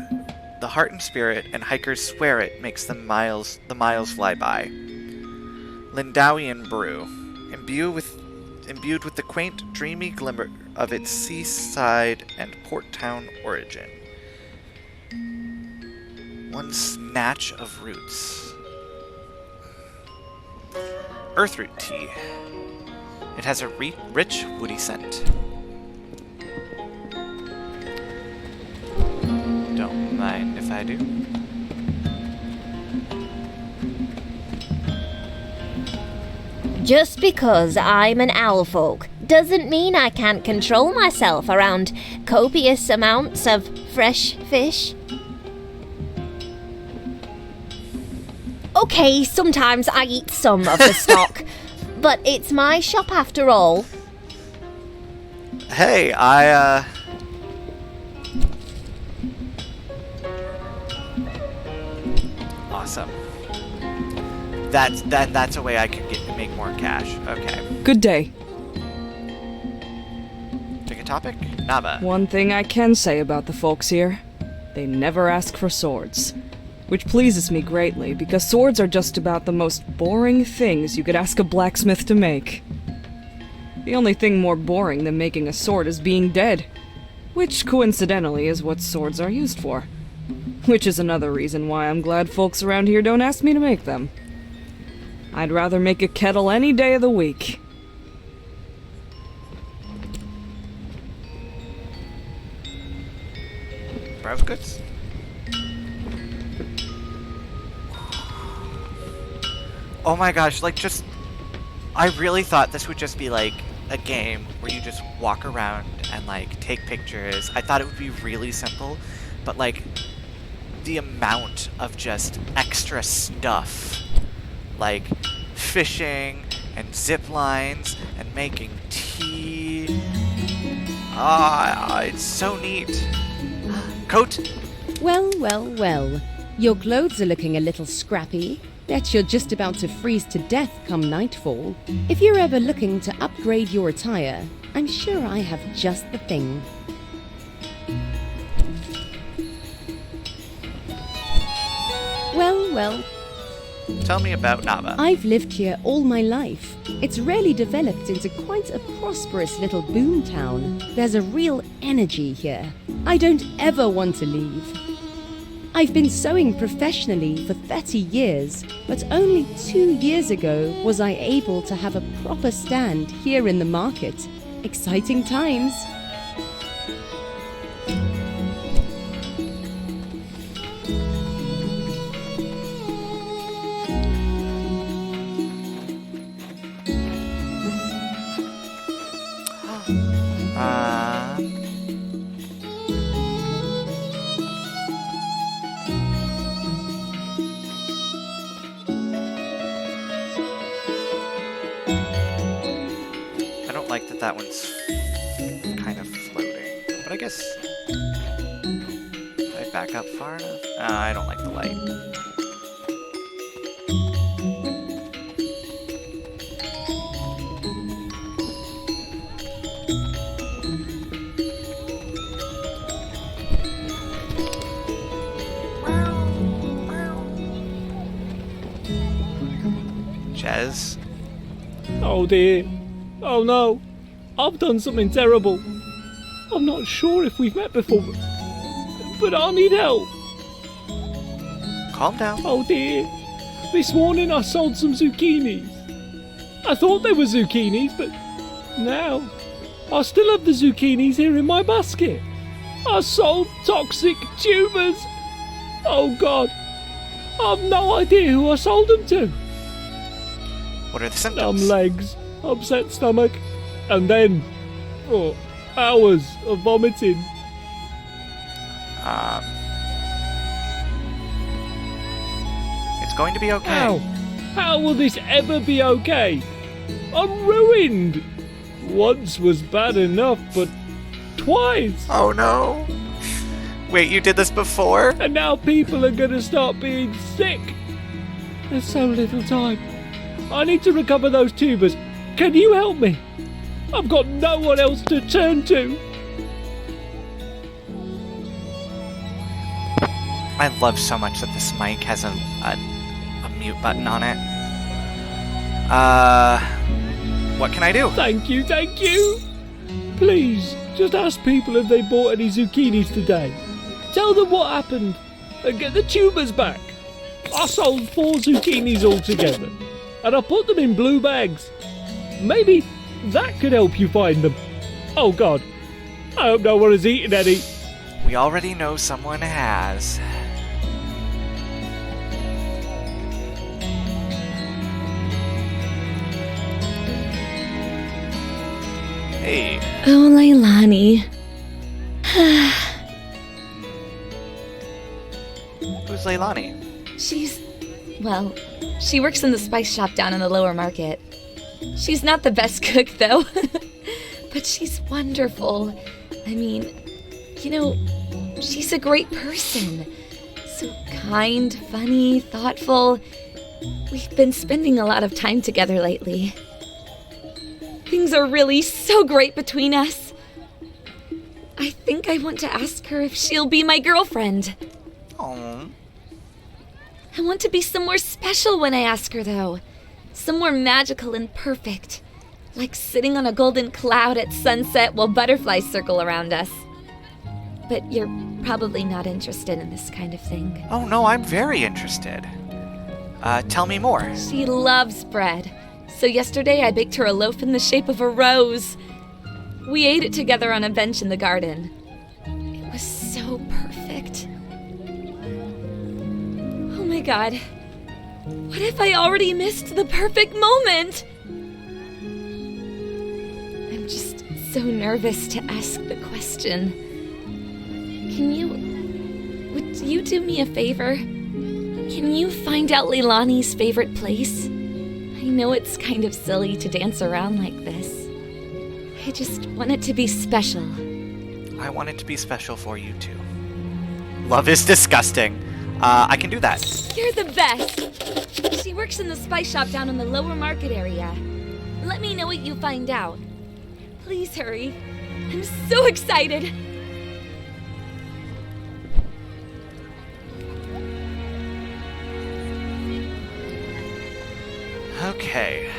the heart and spirit, and hikers swear it makes the miles fly by. Lindowian brew, imbued with the quaint, dreamy glimmer of its seaside and port town origin. One snatch of roots. Earthroot tea. It has a rich, woody scent. Don't mind if I do. Just because I'm an owl folk doesn't mean I can't control myself around copious amounts of fresh fish. Okay, sometimes I eat some of the stock, but it's my shop after all. Hey, Awesome. That's a way I can make more cash. Okay. Good day. Pick a topic? Nava. One thing I can say about the folks here. They never ask for swords. Which pleases me greatly, because swords are just about the most boring things you could ask a blacksmith to make. The only thing more boring than making a sword is being dead. Which, coincidentally, is what swords are used for. Which is another reason why I'm glad folks around here don't ask me to make them. I'd rather make a kettle any day of the week. Browse goods? Oh my gosh, I really thought this would just be like a game where you just walk around and like take pictures. I thought it would be really simple, but like the amount of just extra stuff, like fishing and zip lines and making tea. It's so neat. Coat? Well, well, well. Your clothes are looking a little scrappy. Bet you're just about to freeze to death come nightfall. If you're ever looking to upgrade your attire, I'm sure I have just the thing. Well, well. Tell me about Nava. I've lived here all my life. It's really developed into quite a prosperous little boom town. There's a real energy here. I don't ever want to leave. I've been sewing professionally for 30 years, but only 2 years ago was I able to have a proper stand here in the market. Exciting times. That one's kind of floating, but I guess did I back up far enough? I don't like the light. Jez? Oh dear. Oh no. I've done something terrible. I'm not sure if we've met before, but I need help. Calm down. Oh dear. This morning I sold some zucchinis. I thought they were zucchinis, but now I still have the zucchinis here in my basket. I sold toxic tumors. Oh God. I've no idea who I sold them to. What are the symptoms? Numb legs, upset stomach, and then, hours of vomiting. It's going to be okay. How will this ever be okay? I'm ruined. Once was bad enough, but twice. Oh no. Wait, you did this before? And now people are gonna start being sick. There's so little time. I need to recover those tubers. Can you help me? I've got no one else to turn to. I love so much that this mic has a mute button on it. What can I do? Thank you. Please, just ask people if they bought any zucchinis today. Tell them what happened and get the tubers back. I sold 4 zucchinis altogether, and I put them in blue bags. Maybe that could help you find them. Oh God, I hope no one has eaten any. We already know someone has. Hey. Oh, Leilani. Who's Leilani? Well, she works in the spice shop down in the lower market. She's not the best cook, though. But she's wonderful. I mean, she's a great person. So kind, funny, thoughtful. We've been spending a lot of time together lately. Things are really so great between us. I think I want to ask her if she'll be my girlfriend. Aww. I want to be somewhere special when I ask her, though. Somewhere magical and perfect. Like sitting on a golden cloud at sunset while butterflies circle around us. But you're probably not interested in this kind of thing. Oh no, I'm very interested. Tell me more. She loves bread. So yesterday I baked her a loaf in the shape of a rose. We ate it together on a bench in the garden. It was so perfect. Oh my God. What if I already missed the perfect moment? I'm just so nervous to ask the question. Would you do me a favor? Can you find out Leilani's favorite place? I know it's kind of silly to dance around like this. I just want it to be special. I want it to be special for you too. Love is disgusting. I can do that. You're the best. She works in the spice shop down in the lower market area. Let me know what you find out. Please hurry. I'm so excited. Okay.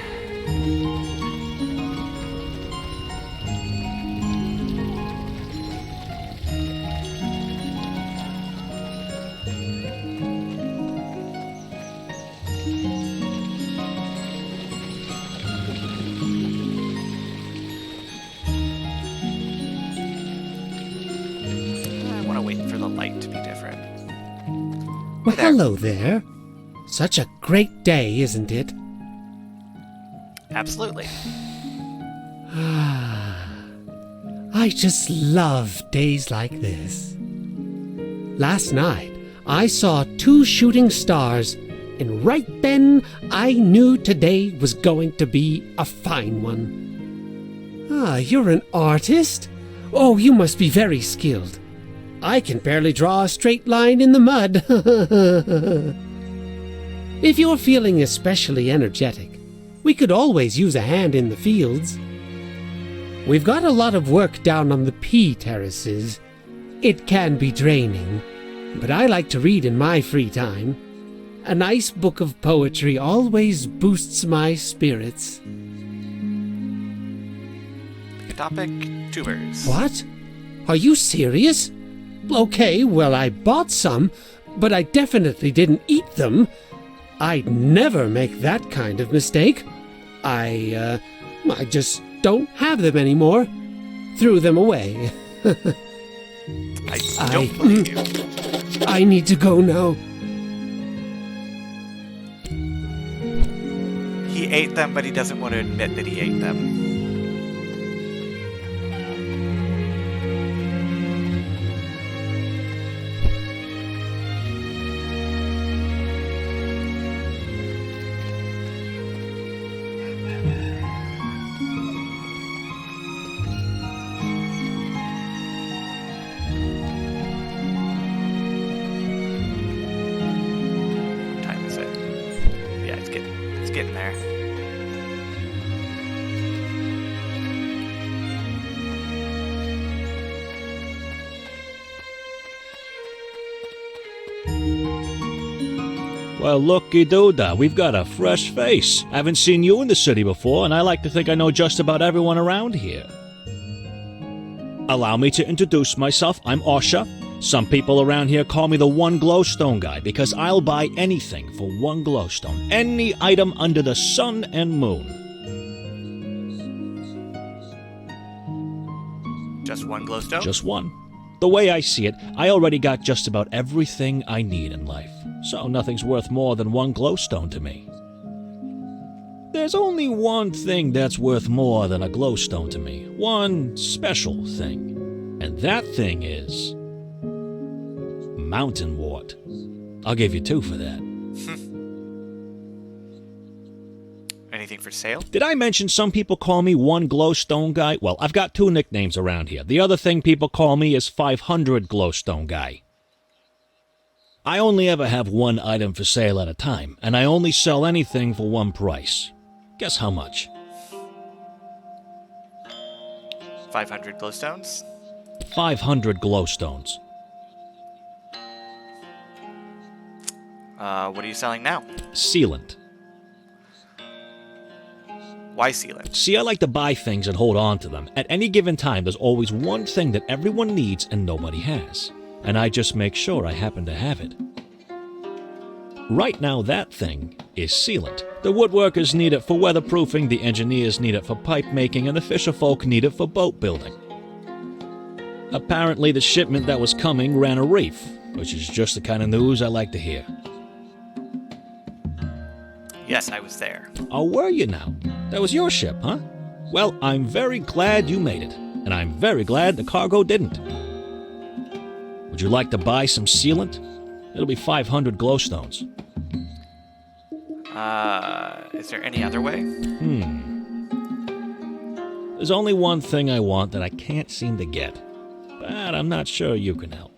I want to wait for the light to be different. Well, hello there. Such a great day, isn't it? Absolutely. I just love days like this. Last night, I saw 2 shooting stars, and right then, I knew today was going to be a fine one. You're an artist? Oh, you must be very skilled. I can barely draw a straight line in the mud. If you're feeling especially energetic, we could always use a hand in the fields. We've got a lot of work down on the pea terraces. It can be draining, but I like to read in my free time. A nice book of poetry always boosts my spirits. Topic tubers. What? Are you serious? Okay, well, I bought some, but I definitely didn't eat them. I'd never make that kind of mistake. I just don't have them anymore. Threw them away. I don't believe you. I need to go now. He ate them, but he doesn't want to admit that he ate them. getting there. Well, looky doodah, we've got a fresh face. I haven't seen you in the city before, and I like to think I know just about everyone around here. Allow me to introduce myself. I'm Osha. Some people around here call me the One Glowstone Guy because I'll buy anything for one glowstone. Any item under the sun and moon. Just one glowstone? Just one. The way I see it, I already got just about everything I need in life. So nothing's worth more than one glowstone to me. There's only one thing that's worth more than a glowstone to me. One special thing. And that thing is... mountain wart. I'll give you 2 for that. Anything for sale? Did I mention some people call me One Glowstone Guy? Well, I've got 2 nicknames around here. The other thing people call me is 500 Glowstone Guy. I only ever have one item for sale at a time, and I only sell anything for one price. Guess how much? 500 glowstones? 500 glowstones. What are you selling now? Sealant. Why sealant? See, I like to buy things and hold on to them. At any given time, there's always one thing that everyone needs and nobody has. And I just make sure I happen to have it. Right now, that thing is sealant. The woodworkers need it for weatherproofing, the engineers need it for pipe making, and the fisherfolk need it for boat building. Apparently, the shipment that was coming ran a reef, which is just the kind of news I like to hear. Yes, I was there. Oh, were you now? That was your ship, huh? Well, I'm very glad you made it, and I'm very glad the cargo didn't. Would you like to buy some sealant? It'll be 500 glowstones. Is there any other way? There's only one thing I want that I can't seem to get, but I'm not sure you can help.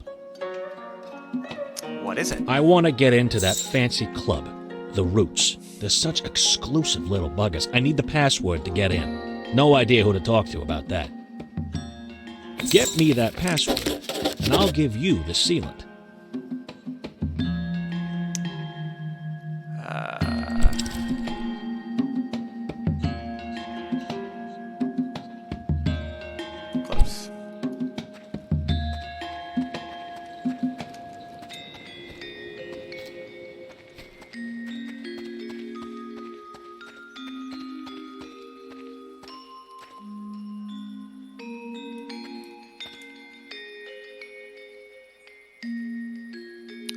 What is it? I want to get into that fancy club, the Roots. They're such exclusive little buggers. I need the password to get in. No idea who to talk to about that. Get me that password, and I'll give you the sealant. Close.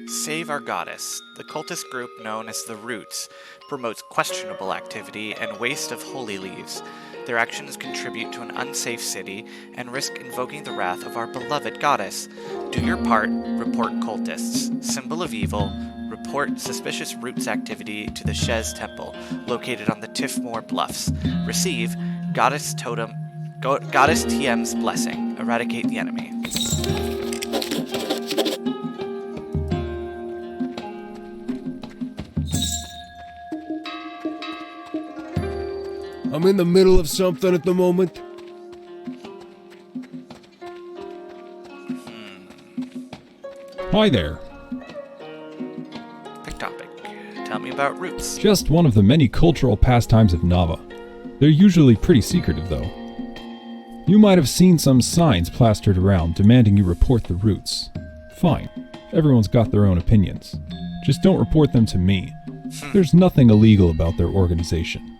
Save Our Goddess. The cultist group known as the Roots promotes questionable activity and waste of holy leaves. Their actions contribute to an unsafe city and risk invoking the wrath of our beloved goddess. Do your part, report cultists. Symbol of evil, report suspicious Roots activity to the Shez Temple, located on the Tiffmore Bluffs. Receive Goddess TM's blessing. Eradicate the enemy. I'm in the middle of something at the moment. Hi there. Big topic. Tell me about Roots. Just one of the many cultural pastimes of Nava. They're usually pretty secretive, though. You might have seen some signs plastered around demanding you report the Roots. Fine. Everyone's got their own opinions. Just don't report them to me. There's nothing illegal about their organization.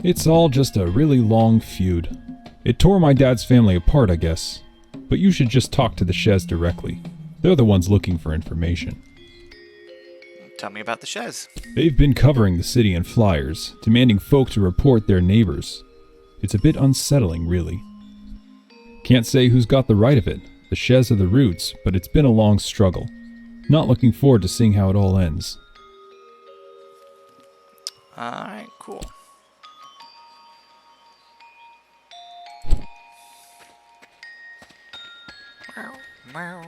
It's all just a really long feud. It tore my dad's family apart, I guess. But you should just talk to the Shez directly. They're the ones looking for information. Tell me about the Shez. They've been covering the city in flyers, demanding folk to report their neighbors. It's a bit unsettling, really. Can't say who's got the right of it, the Shez or the Roots, but it's been a long struggle. Not looking forward to seeing how it all ends. Alright, cool. Meow.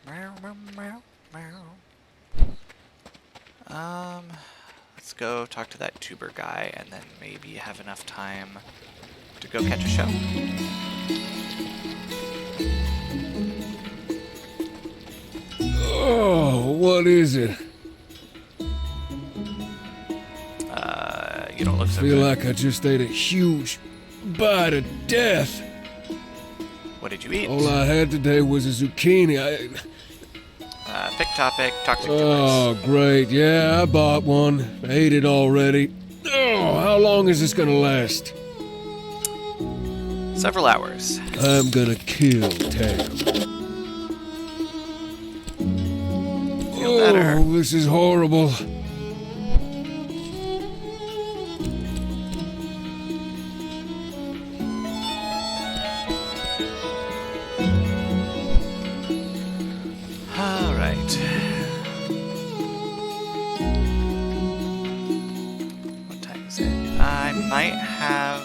Meow, meow, meow, meow. Let's go talk to that tuber guy and then maybe have enough time to go catch a show. Oh, what is it? You don't look so I feel good. like I just ate a huge bite of death. What did you eat? All I had today was a zucchini. Pick topic, toxic Oh, great. Yeah, I bought one. Ate it already. Oh, how long is this gonna last? Several hours. I'm gonna kill Tam. Feel better. Oh, this is horrible. All right. What time is it? I might have...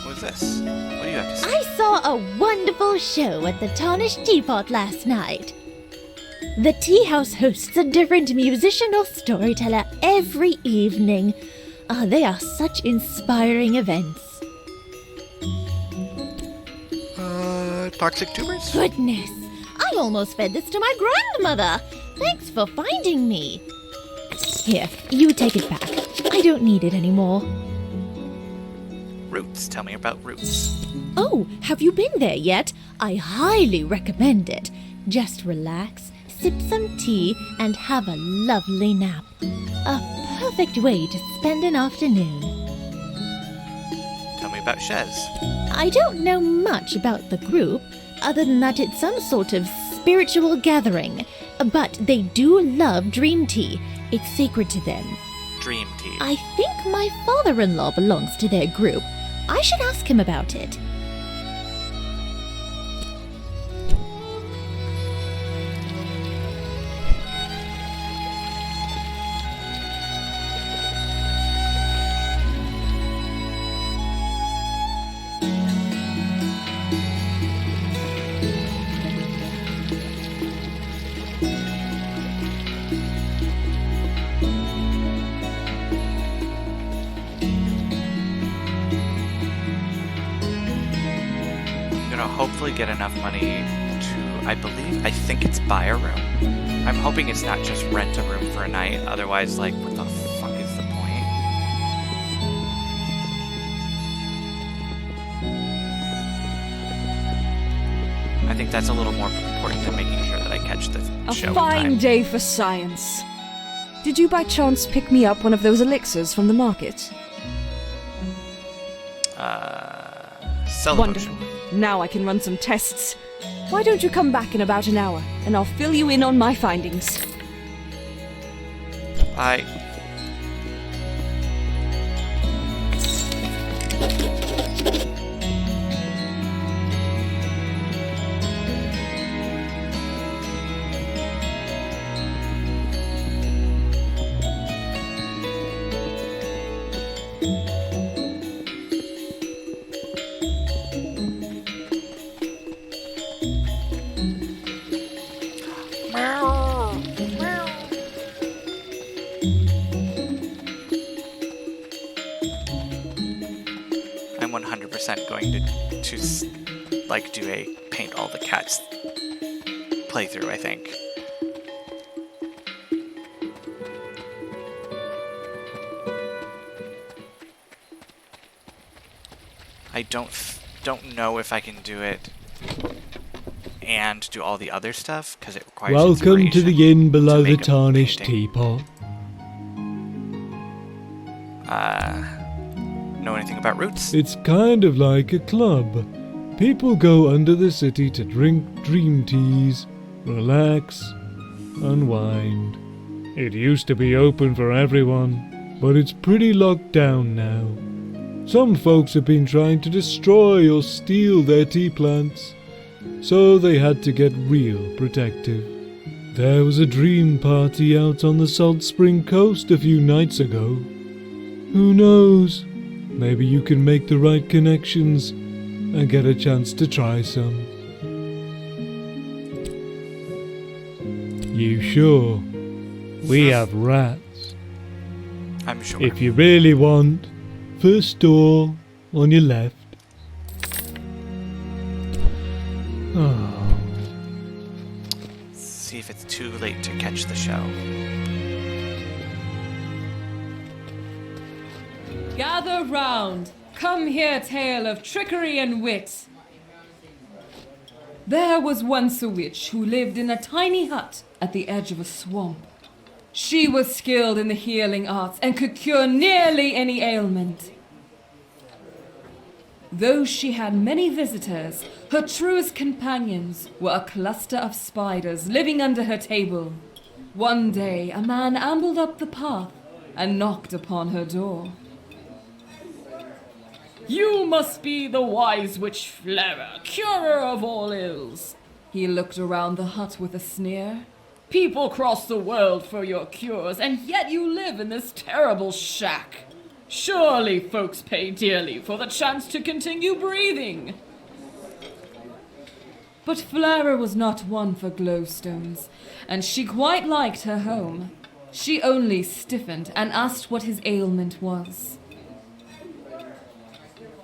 What is this? What do you have to say? I saw a wonderful show at the Tarnished Teapot last night. The tea house hosts a different musician or storyteller every evening. They are such inspiring events. Toxic tubers? Goodness, I almost fed this to my grandmother. Thanks for finding me. Here, you take it back. I don't need it anymore. Roots. Tell me about roots. Oh, have you been there yet? I highly recommend it. Just relax, sip some tea, and have a lovely nap. A perfect way to spend an afternoon. Tell me about Shez. I don't know much about the group, other than that it's some sort of spiritual gathering. But they do love dream tea. It's sacred to them. Dream tea. I think my father-in-law belongs to their group. I should ask him about it. Hopefully get enough money to, I think it's buy a room. I'm hoping it's not just rent a room for a night, otherwise, like, what the fuck is the point? I think that's a little more important than making sure that I catch the show A fine in time. day for science. Did you by chance pick me up one of those elixirs from the market? Sell Wonderful. Now I can run some tests. Why don't you come back in about an hour, and I'll fill you in on my findings. I'm 100% going to like do a paint all the cats playthrough, I think. I don't know if I can do it and do all the other stuff because it requires Welcome to the inn below the make a Tarnished painting. Teapot. Know anything about roots? It's kind of like a club. People go under the city to drink dream teas, relax, unwind. It used to be open for everyone, but it's pretty locked down now. Some folks have been trying to destroy or steal their tea plants, so they had to get real protective. There was a dream party out on the Salt Spring Coast a few nights ago. Who knows? Maybe you can make the right connections and get a chance to try some. You sure? We have rats. I'm sure. If you really want, first door on your left. Oh. See if it's too late to catch the show. Gather round. Come hear tale of trickery and wit. There was once a witch who lived in a tiny hut at the edge of a swamp. She was skilled in the healing arts and could cure nearly any ailment. Though she had many visitors, her truest companions were a cluster of spiders living under her table. One day, a man ambled up the path and knocked upon her door. "You must be the wise witch Flera, curer of all ills." He looked around the hut with a sneer. "People cross the world for your cures, and yet you live in this terrible shack. Surely folks pay dearly for the chance to continue breathing." But Flera was not one for glowstones, and she quite liked her home. She only stiffened and asked what his ailment was.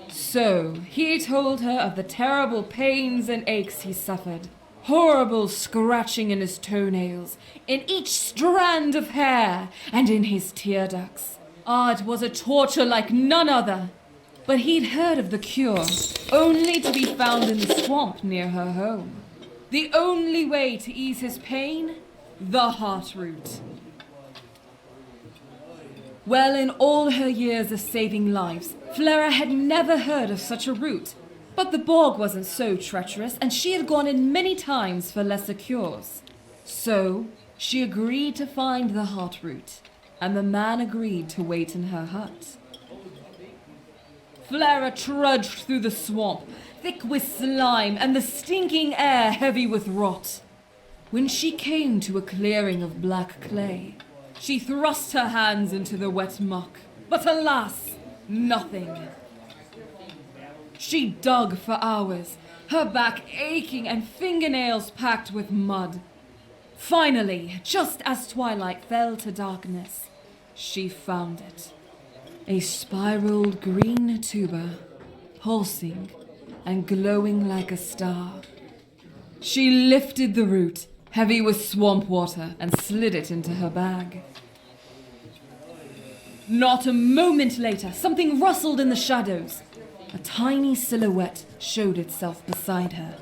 So, he told her of the terrible pains and aches he suffered. Horrible scratching in his toenails, in each strand of hair, and in his tear ducts. It was a torture like none other. But he'd heard of the cure, only to be found in the swamp near her home. The only way to ease his pain? The heart root. Well, in all her years of saving lives, Flera had never heard of such a route. But the bog wasn't so treacherous, and she had gone in many times for lesser cures. So, she agreed to find the heart root, and the man agreed to wait in her hut. Flera trudged through the swamp, thick with slime and the stinking air heavy with rot. When she came to a clearing of black clay, she thrust her hands into the wet muck, but alas, nothing. She dug for hours, her back aching and fingernails packed with mud. Finally, just as twilight fell to darkness, she found it. A spiraled green tuber, pulsing and glowing like a star. She lifted the root, heavy with swamp water, and slid it into her bag. Not a moment later, something rustled in the shadows. A tiny silhouette showed itself beside her.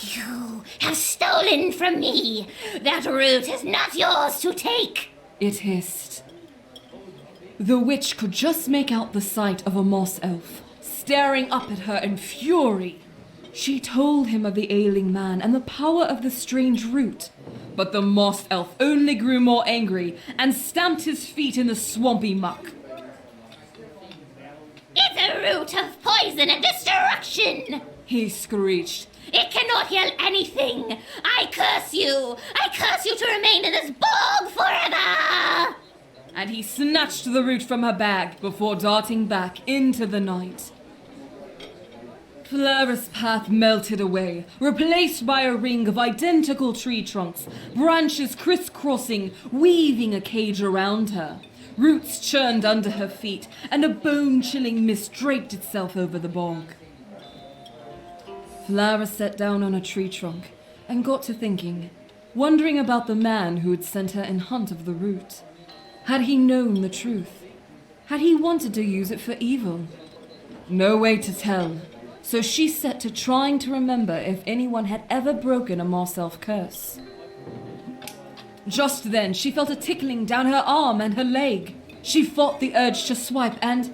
"You have stolen from me! That root is not yours to take!" It hissed. The witch could just make out the sight of a moss elf, staring up at her in fury. She told him of the ailing man and the power of the strange root, but the moss elf only grew more angry and stamped his feet in the swampy muck. "It's a root of poison and destruction!" he screeched. "It cannot heal anything! I curse you! I curse you to remain in this bog forever!" And he snatched the root from her bag before darting back into the night. Flera's path melted away, replaced by a ring of identical tree trunks, branches crisscrossing, weaving a cage around her. Roots churned under her feet, and a bone-chilling mist draped itself over the bog. Flera sat down on a tree trunk and got to thinking, wondering about the man who had sent her in hunt of the root. Had he known the truth? Had he wanted to use it for evil? No way to tell, so she set to trying to remember if anyone had ever broken a moss elf curse. Just then, she felt a tickling down her arm and her leg. She fought the urge to swipe, and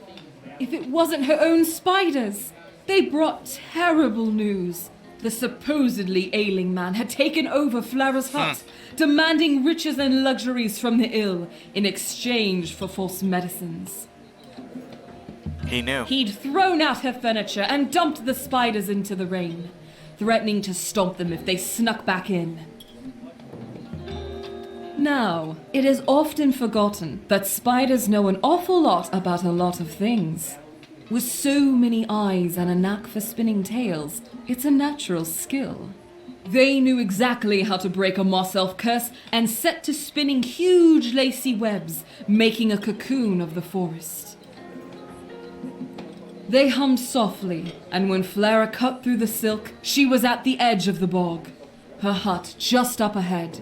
if it wasn't her own spiders, they brought terrible news. The supposedly ailing man had taken over Flera's hut, demanding riches and luxuries from the ill in exchange for false medicines. He knew. He'd thrown out her furniture and dumped the spiders into the rain, threatening to stomp them if they snuck back in. Now, it is often forgotten that spiders know an awful lot about a lot of things. With so many eyes and a knack for spinning tales, it's a natural skill. They knew exactly how to break a moss elf curse and set to spinning huge lacy webs, making a cocoon of the forest. They hummed softly, and when Flara cut through the silk, she was at the edge of the bog, her hut just up ahead.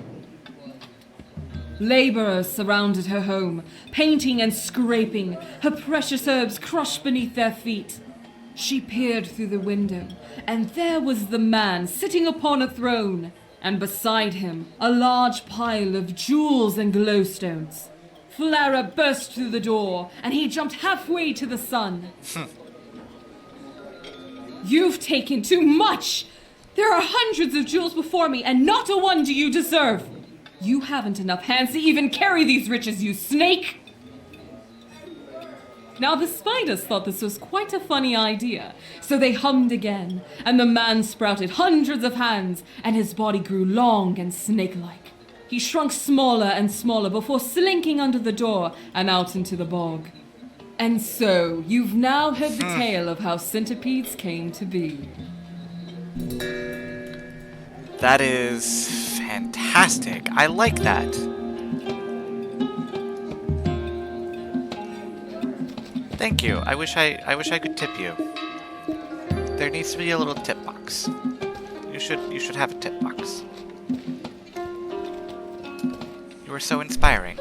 Laborers surrounded her home, painting and scraping, her precious herbs crushed beneath their feet. She peered through the window, and there was the man sitting upon a throne, and beside him a large pile of jewels and glowstones. Flara burst through the door, and he jumped halfway to the sun. You've taken too much! There are hundreds of jewels before me, and not a one do you deserve! You haven't enough hands to even carry these riches, you snake! Now the spiders thought this was quite a funny idea, so they hummed again, and the man sprouted hundreds of hands, and his body grew long and snake-like. He shrunk smaller and smaller before slinking under the door and out into the bog. And so, you've now heard the tale of how centipedes came to be. That is fantastic. I like that. Thank you. I wish I could tip you. There needs to be a little tip box. You should have a tip box. You were so inspiring.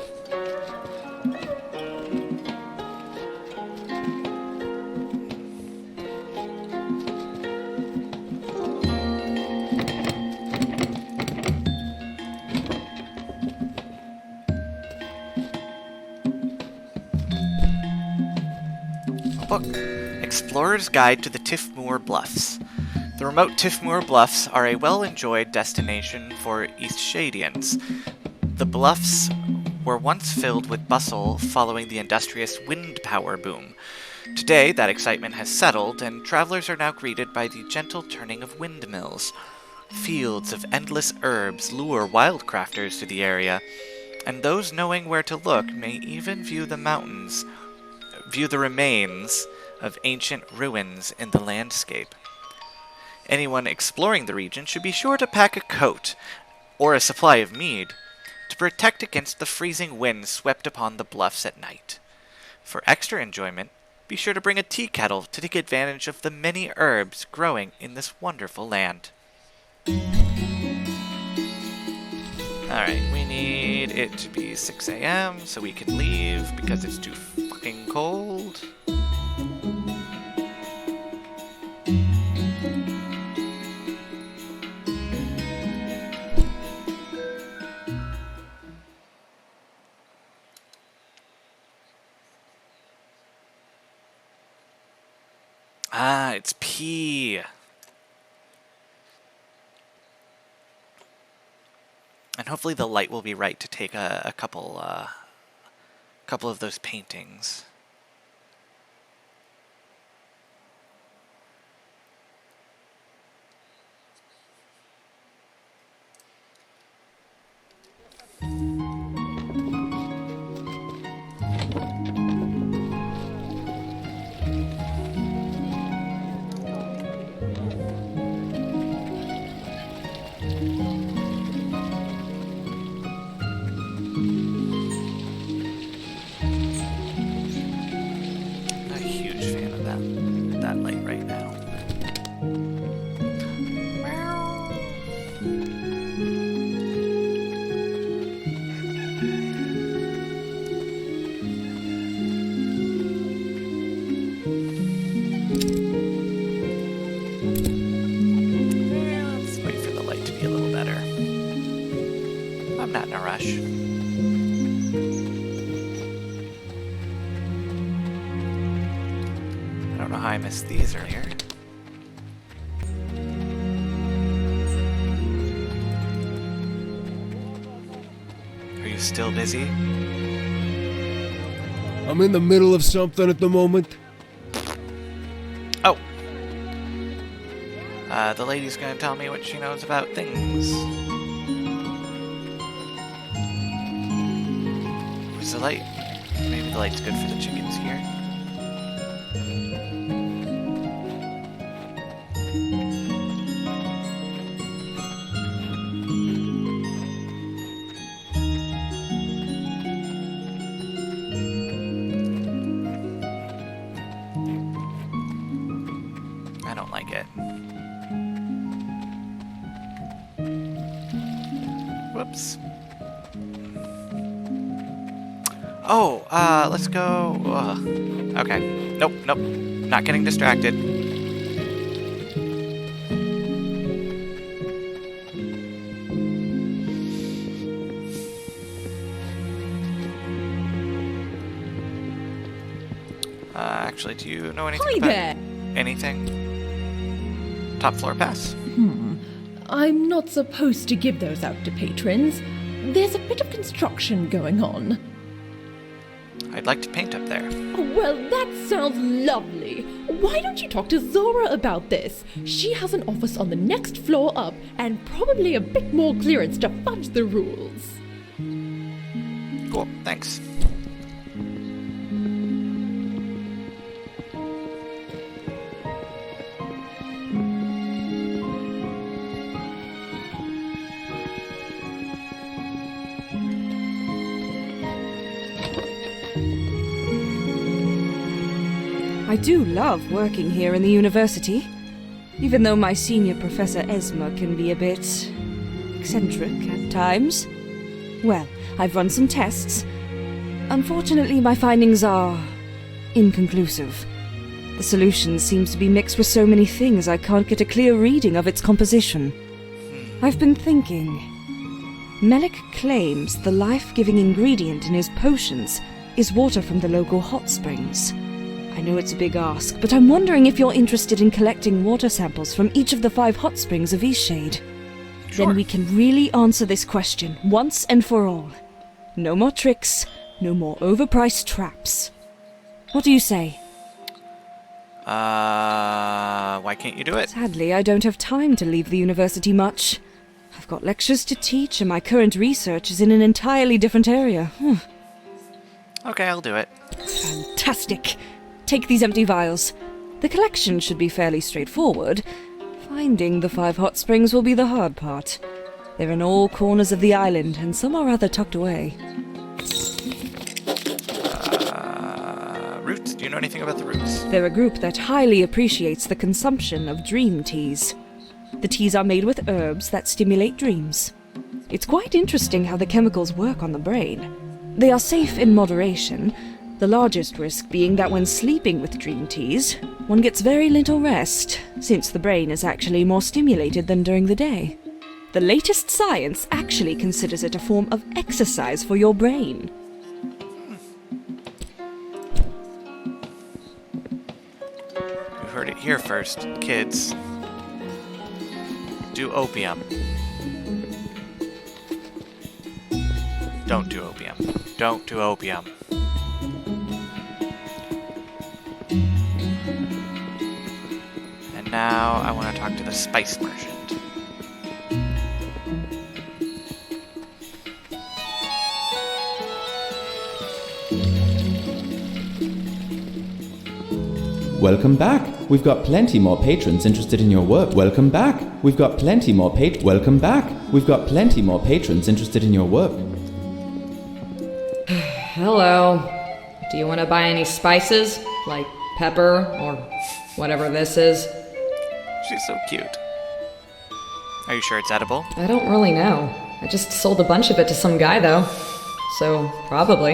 Book, Explorer's Guide to the Tiffmoor Bluffs. The remote Tiffmoor Bluffs are a well-enjoyed destination for Eastshadians. The bluffs were once filled with bustle following the industrious wind power boom. Today, that excitement has settled, and travelers are now greeted by the gentle turning of windmills. Fields of endless herbs lure wildcrafters to the area, and those knowing where to look may even view the remains of ancient ruins in the landscape. Anyone exploring the region should be sure to pack a coat, or a supply of mead, to protect against the freezing wind swept upon the bluffs at night. For extra enjoyment, be sure to bring a tea kettle to take advantage of the many herbs growing in this wonderful land. Alright, we need it to be 6 a.m. so we can leave because it's too fucking cold. Ah, it's P. And hopefully the light will be right to take a couple of those paintings. Not in a rush. I don't know how I missed these earlier. Are you still busy? I'm in the middle of something at the moment. Oh. The lady's gonna tell me what she knows about things. The light. Maybe the light's good for the chickens here. I don't like it. Whoops. Oh, let's go. Okay. Nope. Not getting distracted. Actually, do you know anything about there. anything? Top floor pass? I'm not supposed to give those out to patrons. There's a bit of construction going on. I'd like to paint up there. Well, that sounds lovely. Why don't you talk to Zora about this? She has an office on the next floor up and probably a bit more clearance to fudge the rules. Cool, thanks. I do love working here in the university, even though my senior professor Esma can be a bit eccentric at times. Well, I've run some tests. Unfortunately, my findings are inconclusive. The solution seems to be mixed with so many things I can't get a clear reading of its composition. I've been thinking. Melik claims the life-giving ingredient in his potions is water from the local hot springs. I know it's a big ask, but I'm wondering if you're interested in collecting water samples from each of the 5 hot springs of Eastshade. Sure. Then we can really answer this question once and for all. No more tricks, no more overpriced traps. What do you say? Why can't you do it? Sadly, I don't have time to leave the university much. I've got lectures to teach, and my current research is in an entirely different area. Okay, I'll do it. Fantastic! Take these empty vials. The collection should be fairly straightforward. Finding the 5 hot springs will be the hard part. They're in all corners of the island, and some are rather tucked away. Roots? Do you know anything about the roots? They're a group that highly appreciates the consumption of dream teas. The teas are made with herbs that stimulate dreams. It's quite interesting how the chemicals work on the brain. They are safe in moderation, the largest risk being that when sleeping with dream teas, one gets very little rest, since the brain is actually more stimulated than during the day. The latest science actually considers it a form of exercise for your brain. You heard it here first, kids. Do opium. Don't do opium. Don't do opium. And now I want to talk to the spice merchant. Welcome back. We've got plenty more patrons interested in your work. Welcome back. We've got plenty more Welcome back. We've got plenty more patrons interested in your work. Hello. Do you want to buy any spices? Like pepper or whatever this is? She's so cute. Are you sure it's edible? I don't really know. I just sold a bunch of it to some guy, though. So, probably.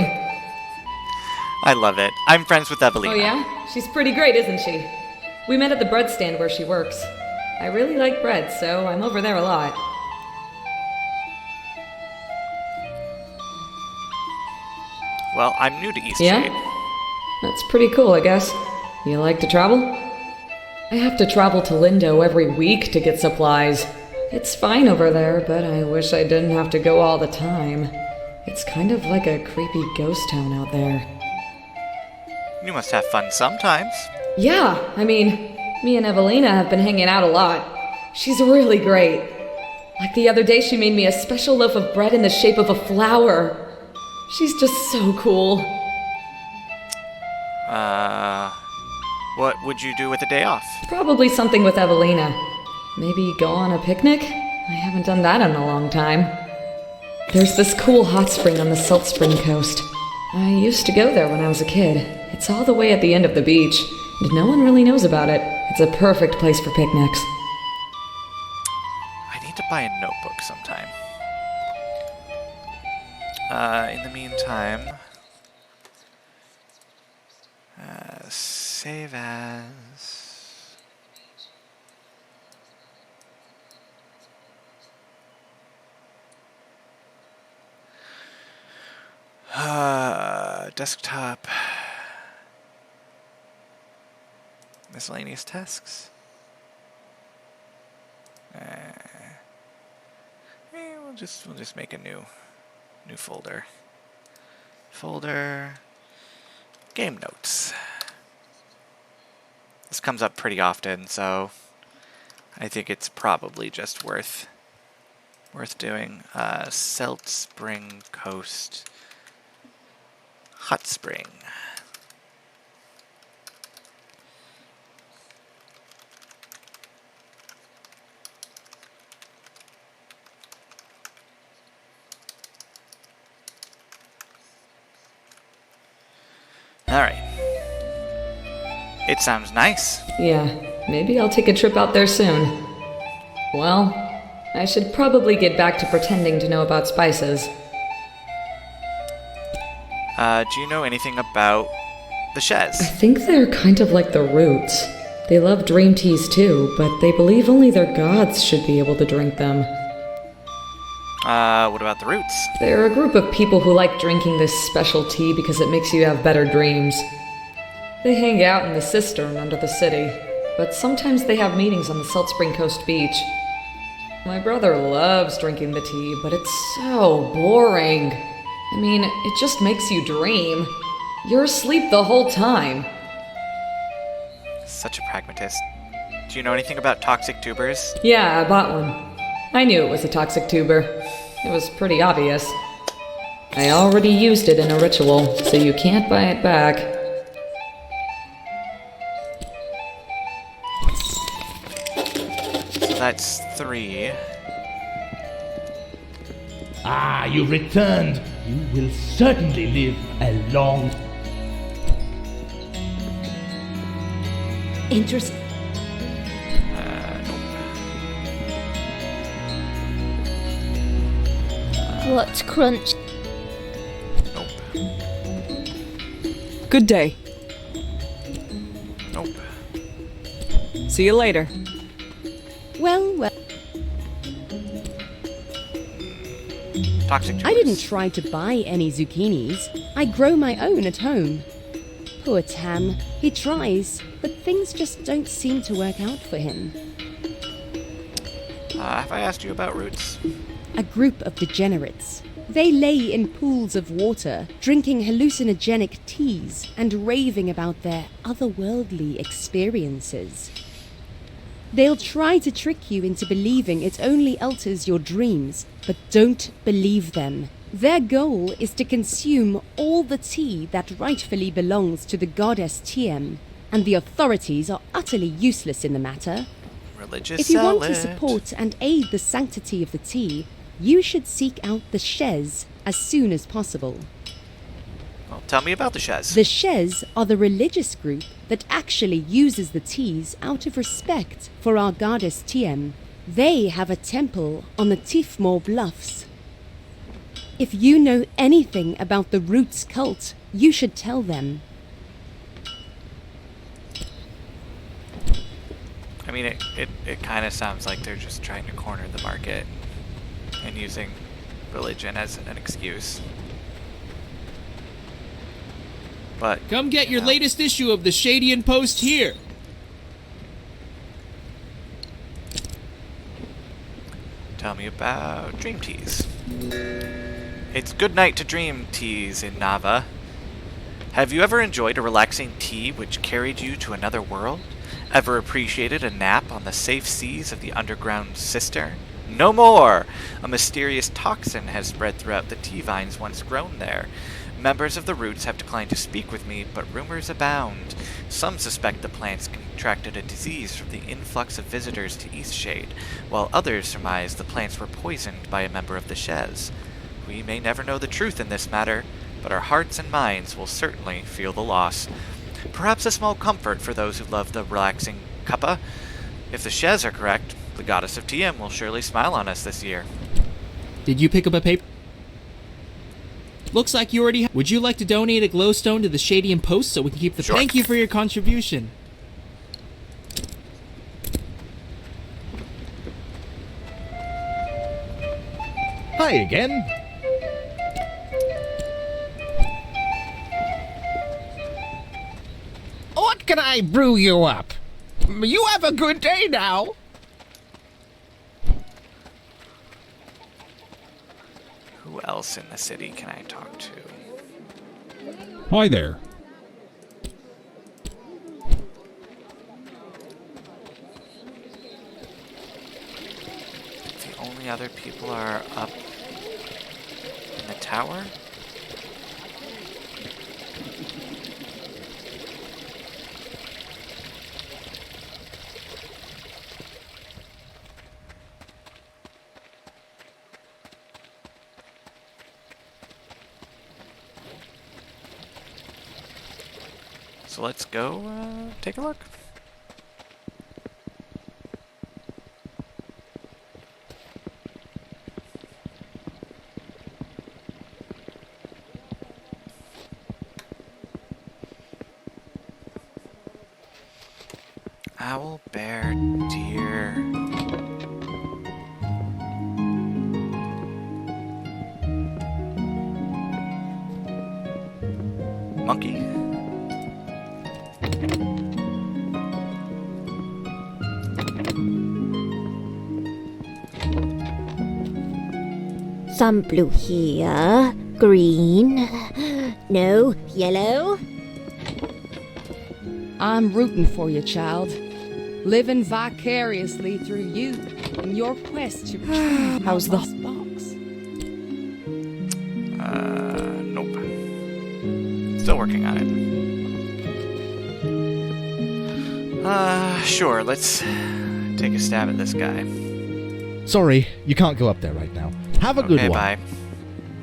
I love it. I'm friends with Evelina. Oh yeah? She's pretty great, isn't she? We met at the bread stand where she works. I really like bread, so I'm over there a lot. Well, I'm new to Eastshade. Yeah? That's pretty cool, I guess. You like to travel? I have to travel to Lindo every week to get supplies. It's fine over there, but I wish I didn't have to go all the time. It's kind of like a creepy ghost town out there. You must have fun sometimes. Yeah, I mean, me and Evelina have been hanging out a lot. She's really great. Like the other day, she made me a special loaf of bread in the shape of a flower. She's just so cool. What would you do with a day off? Probably something with Evelina. Maybe go on a picnic? I haven't done that in a long time. There's this cool hot spring on the Salt Spring coast. I used to go there when I was a kid. It's all the way at the end of the beach, and no one really knows about it, It's a perfect place for picnics. I need to buy a notebook sometime. In the meantime, save as. Desktop. Miscellaneous tasks. We'll just make a new folder. Folder. Game notes. This comes up pretty often, so I think it's probably just worth doing. Selt Spring Coast Hot Spring. Alright. It sounds nice. Yeah, maybe I'll take a trip out there soon. Well, I should probably get back to pretending to know about spices. Do you know anything about the Shez? I think they're kind of like the Roots. They love dream teas too, but they believe only their gods should be able to drink them. What about the Roots? They're a group of people who like drinking this special tea because it makes you have better dreams. They hang out in the cistern under the city, but sometimes they have meetings on the Selt Spring Coast beach. My brother loves drinking the tea, but it's so boring. I mean, it just makes you dream. You're asleep the whole time. Such a pragmatist. Do you know anything about toxic tubers? Yeah, I bought one. I knew it was a toxic tuber. It was pretty obvious. I already used it in a ritual, so you can't buy it back. So that's 3. Ah, you returned. You will certainly live a long... Interesting. What's crunch? Good day. Nope. See you later. Well. Toxic tubers. I didn't try to buy any zucchinis. I grow my own at home. Poor Tam. He tries, but things just don't seem to work out for him. Have I asked you about Roots? A group of degenerates. They lay in pools of water, drinking hallucinogenic teas and raving about their otherworldly experiences. They'll try to trick you into believing it only alters your dreams, but don't believe them. Their goal is to consume all the tea that rightfully belongs to the goddess Tiem, and the authorities are utterly useless in the matter. Religious If you want to zealot. support and aid the sanctity of the tea, you should seek out the Shez as soon as possible. Well, tell me about the Shez. The Shez are the religious group that actually uses the teas out of respect for our goddess Tiem. They have a temple on the Tifmore Bluffs. If you know anything about the Roots cult, you should tell them. I mean, it kind of sounds like they're just trying to corner the market and using religion as an excuse. But come get your latest issue of the Shadian Post here. Tell me about dream teas. It's good night to dream teas in Nava. Have you ever enjoyed a relaxing tea which carried you to another world? Ever appreciated a nap on the safe seas of the underground cistern? No more! A mysterious toxin has spread throughout the tea vines once grown there. Members of the Roots have declined to speak with me, but rumors abound. Some suspect the plants contracted a disease from the influx of visitors to Eastshade, while others surmise the plants were poisoned by a member of the Shez. We may never know the truth in this matter, but our hearts and minds will certainly feel the loss. Perhaps a small comfort for those who love the relaxing Kappa. If the Shez are correct, the goddess of TM will surely smile on us this year. Did you pick up a paper? Looks like you already Would you like to donate a glowstone to the Shadian Post so we can keep the... Sure. Thank you for your contribution. Hi again. What can I brew you up? You have a good day now. Who else in the city can I talk to? Hi there. The only other people are up in the tower? So let's go take a look. Owl, bear, deer. Monkey. Some blue here, green, no, yellow. I'm rooting for you, child. Living vicariously through you in your quest to retrieve How's the lost box. Nope. Still working on it. Sure, let's take a stab at this guy. Sorry, you can't go up there right now. Have a good one. Bye.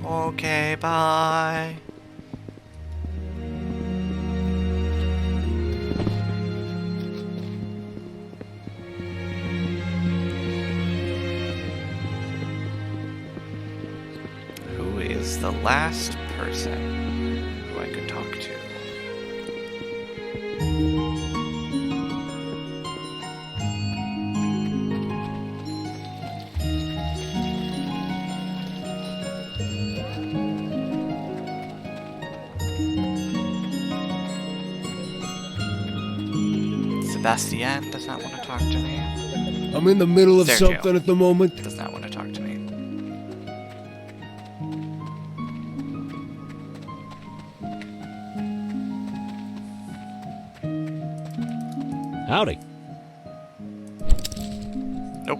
Okay, bye. Who is the last person who I could talk to? Sebastian does not want to talk to me. I'm in the middle of Sergio something at the moment. does not want to talk to me. Howdy. Nope.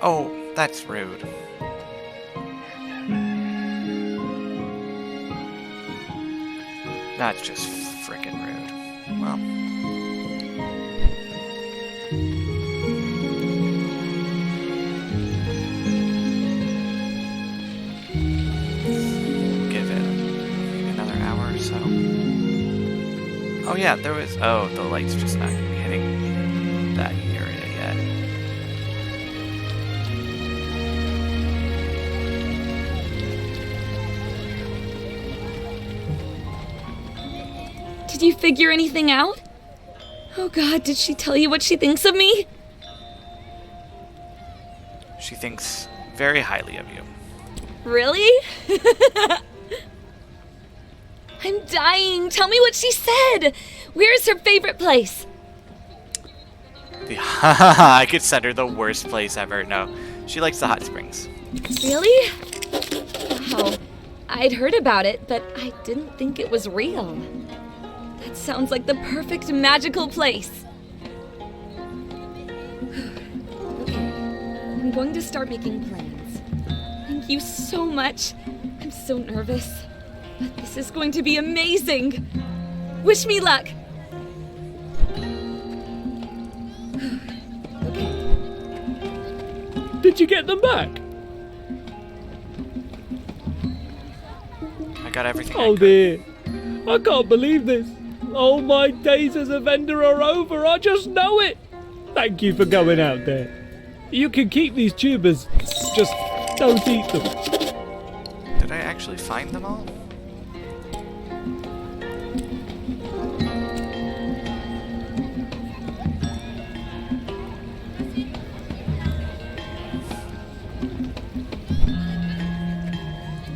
Oh, that's rude. That's just frickin' rude. Well. Give it maybe another hour or so. Oh yeah, there was... Oh, the light's just not hitting that area yet. Did you figure anything out? Oh god, did she tell you what she thinks of me? She thinks very highly of you. Really? I'm dying. Tell me what she said. Where's her favorite place? I could send her the worst place ever. No, she likes the hot springs. Really? Wow. I'd heard about it, but I didn't think it was real. That sounds like the perfect magical place. Okay, I'm going to start making plans. Thank you so much. I'm so nervous, but this is going to be amazing. Wish me luck. Did you get them back? I got everything. Oh dear. I can't believe this. All my days as a vendor are over. I just know it. Thank you for going out there. You can keep these tubers. Just don't eat them. Did I actually find them all?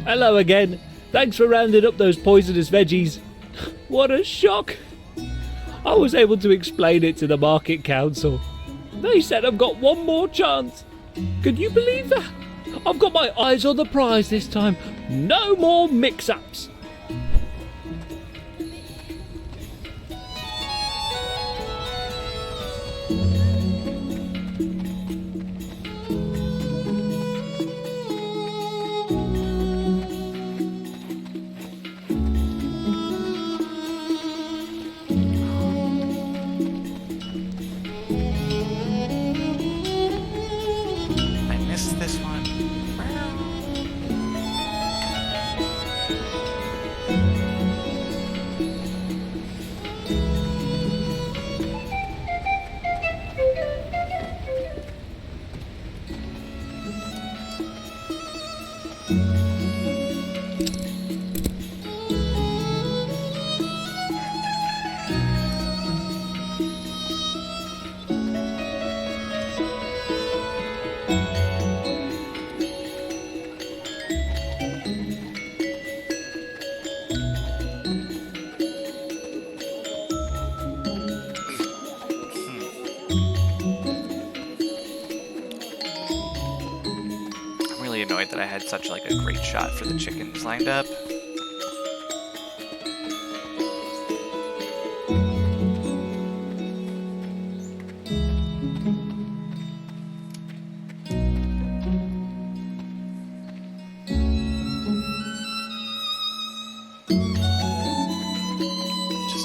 Hello again. Thanks for rounding up those poisonous veggies. What a shock. I was able to explain it to the market council. They said I've got one more chance. Can you believe that? I've got my eyes on the prize this time. No more mix-ups. This one. Annoyed that I had such like a great shot for the chickens lined up. Just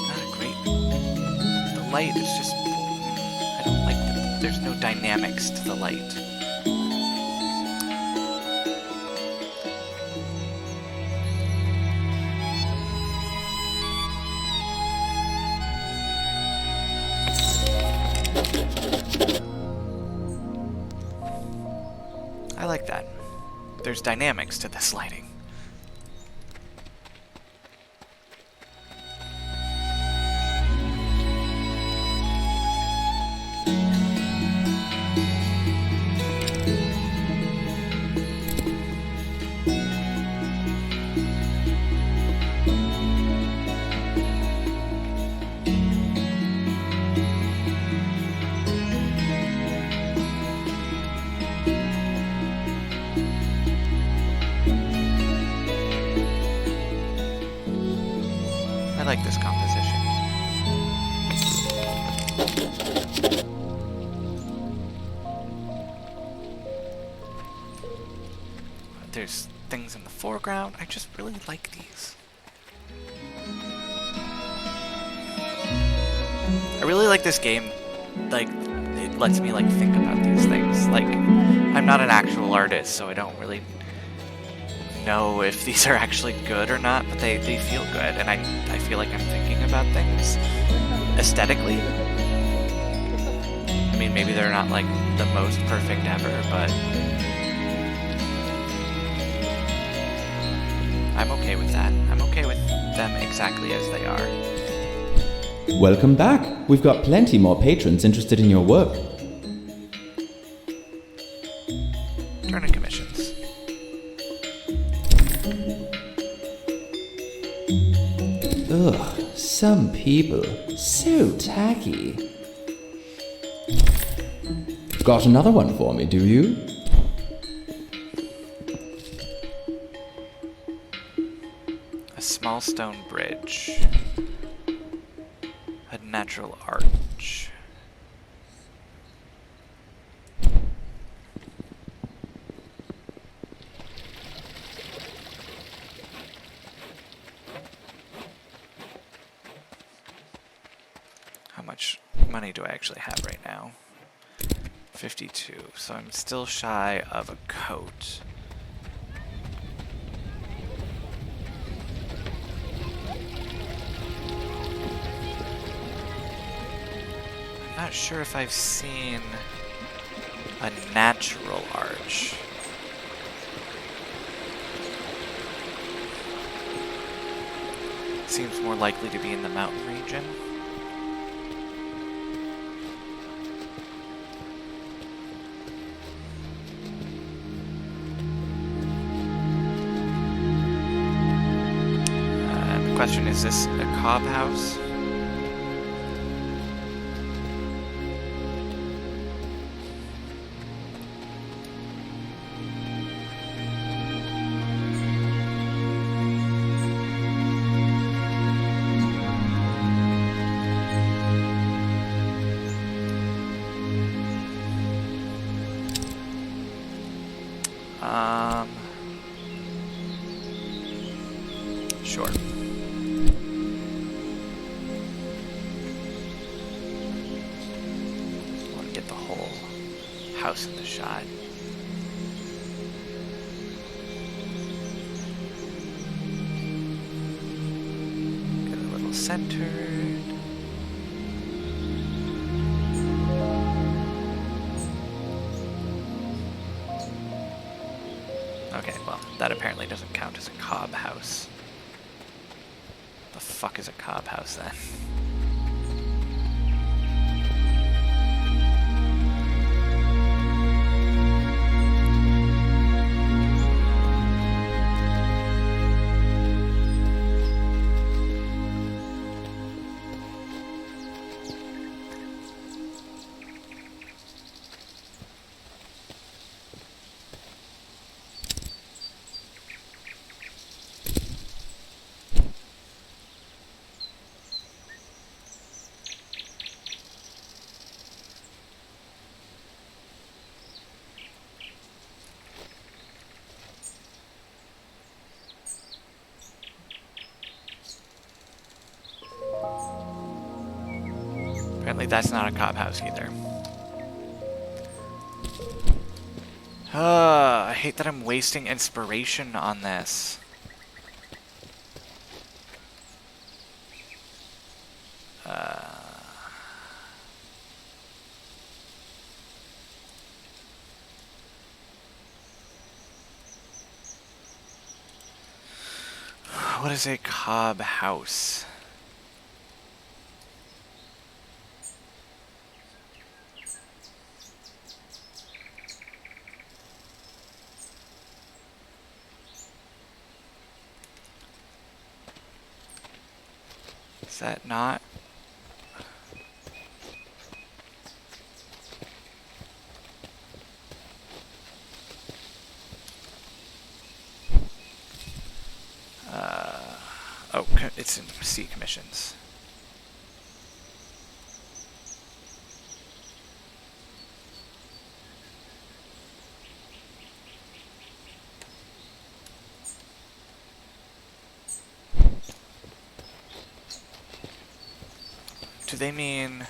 not a great. The light is just. I don't like the. There's no dynamics to the light. I like that. There's dynamics to this lighting. I like this composition. There's things in the foreground. I just really like these. I really like this game. Like, it lets me like think about these things. Like, I'm not an actual artist, so I don't really know if these are actually good or not, but they feel good, and I feel like I'm thinking about things aesthetically. I mean, maybe they're not like the most perfect ever, but I'm okay with that. I'm okay with them exactly as they are. Welcome back. We've got plenty more patrons interested in your work. Earning commissions. Some people, so tacky. Got another one for me, do you? A small stone bridge. A natural arch. How much money do I actually have right now? 52, so I'm still shy of a coat. I'm not sure if I've seen a natural arch. Seems more likely to be in the mountain region. The question is this a cob house? Sure. I want to get the whole house in the shot. Get a little centered. Okay, well, that apparently doesn't count as a cob house. The fuck is a cob house then? Apparently that's not a cob house either. I hate that I'm wasting inspiration on this. What is a cob house? Is that not? Oh, it's in C commissions. Do they mean?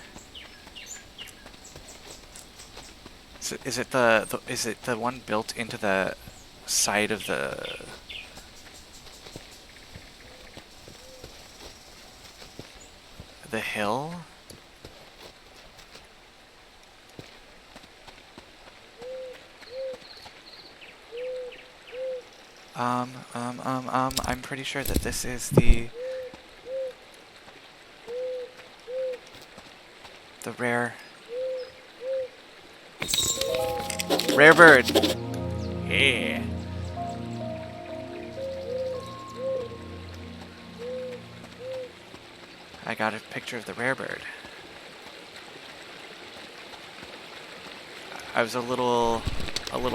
Is it the one built into the side of the? The hill? I'm pretty sure that this is the rare bird. Yeah. I got a picture of the rare bird. I was a little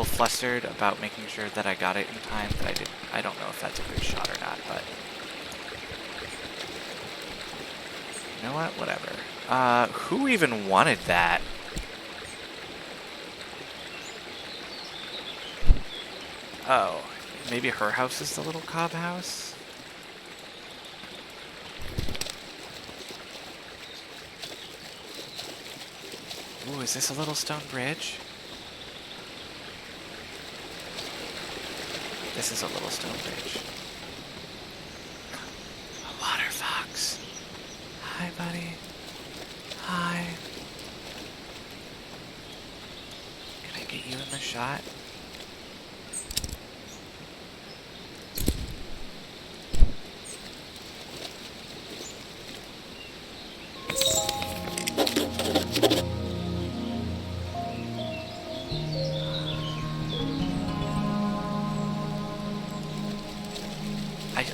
flustered about making sure that I got it in time, but I don't know if that's a good shot or not, but you know what? Whatever. Who even wanted that? Oh, maybe her house is the little cob house? Ooh, is this a little stone bridge? This is a little stone bridge. A water fox. Hi, buddy. Hi. Can I get you in the shot?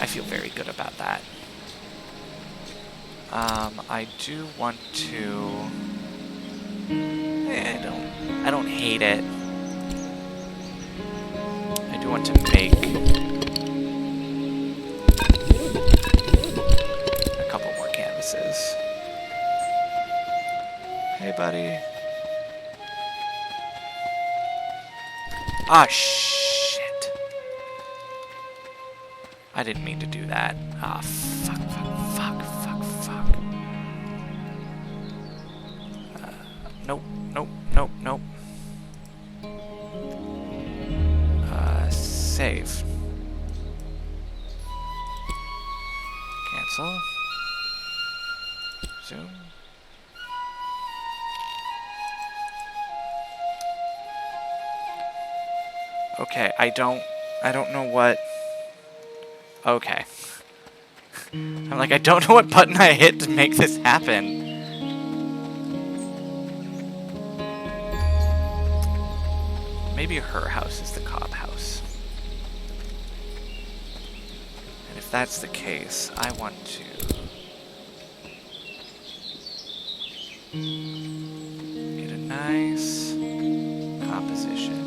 I feel very good about that. I do want to... I don't hate it. I do want to make a couple more canvases. Hey, buddy. Ah, shit. I didn't mean to do that. Ah, fuck. Nope. Save. Cancel. Zoom. Okay, I don't know what... Okay. I'm like, I don't know what button I hit to make this happen. Maybe her house is the cob house. And if that's the case, I want to... get a nice composition.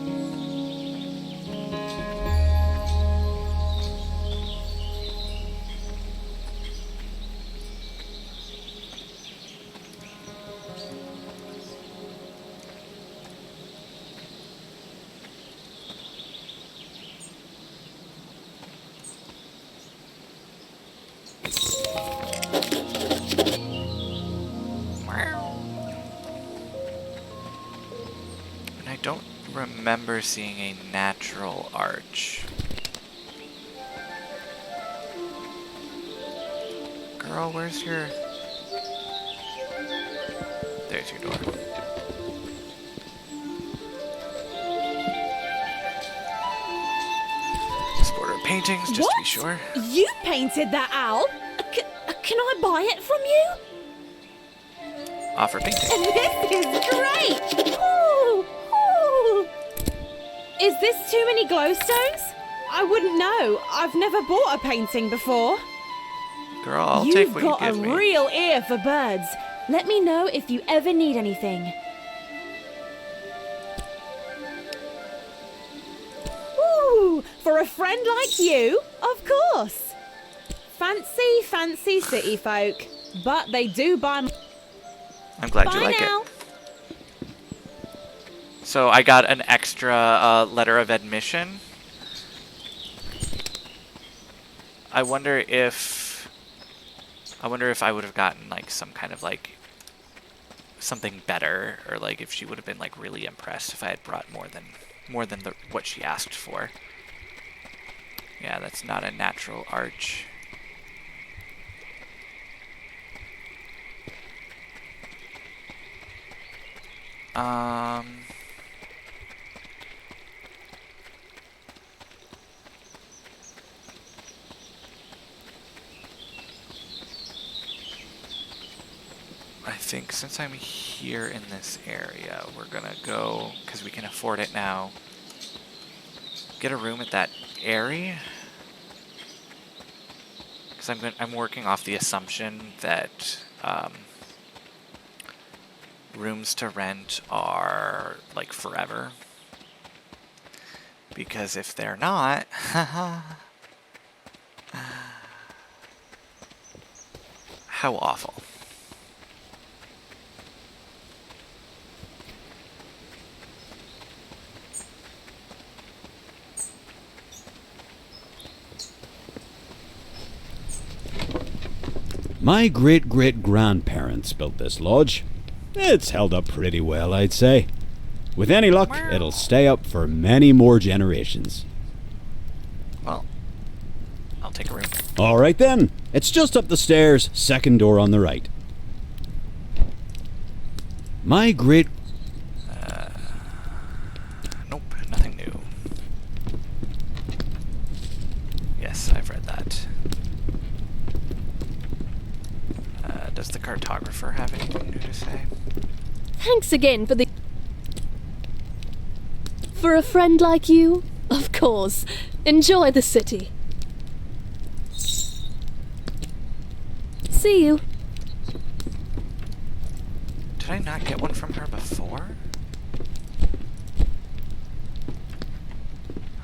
Remember seeing a natural arch. Girl, where's your... There's your door. Just order paintings, just to be sure. You painted that owl? Can I buy it from you? Offer painting. This is great! Ooh. Is this too many glowstones? I wouldn't know. I've never bought a painting before. Girl, I'll take what you give me. You've got a real ear for birds. Let me know if you ever need anything. Ooh, for a friend like you, of course. Fancy city folk. But they do buy... I'm glad you like it. So I got an extra letter of admission. I wonder if I would have gotten like some kind of like something better, or like if she would have been like really impressed if I had brought more than what she asked for. Yeah, that's not a natural arch. I think since I'm here in this area, we're gonna go, because we can afford it now, get a room at that area. Because I'm working off the assumption that rooms to rent are like forever. Because if they're not, how awful. My great-great-grandparents built this lodge. It's held up pretty well, I'd say. With any luck, it'll stay up for many more generations. Well, I'll take a room. All right then. It's just up the stairs, second door on the right. My great... Nope, nothing new. Yes, I've read that. Does the cartographer have anything new to say? Thanks again for the... For a friend like you, of course. Enjoy the city. See you. Did I not get one from her before?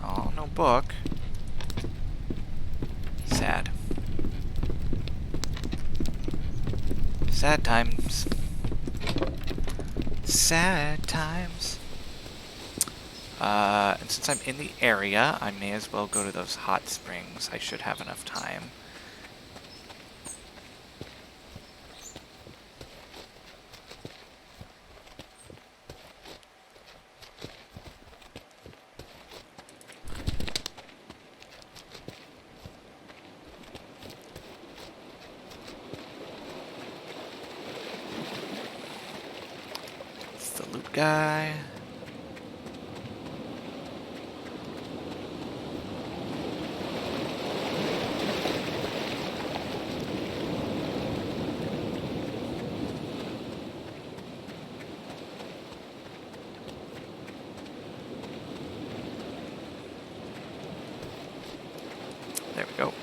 Oh, no book. Sad. Sad times. Sad times. And since I'm in the area, I may as well go to those hot springs. I should have enough time. It's the loot guy. There we go.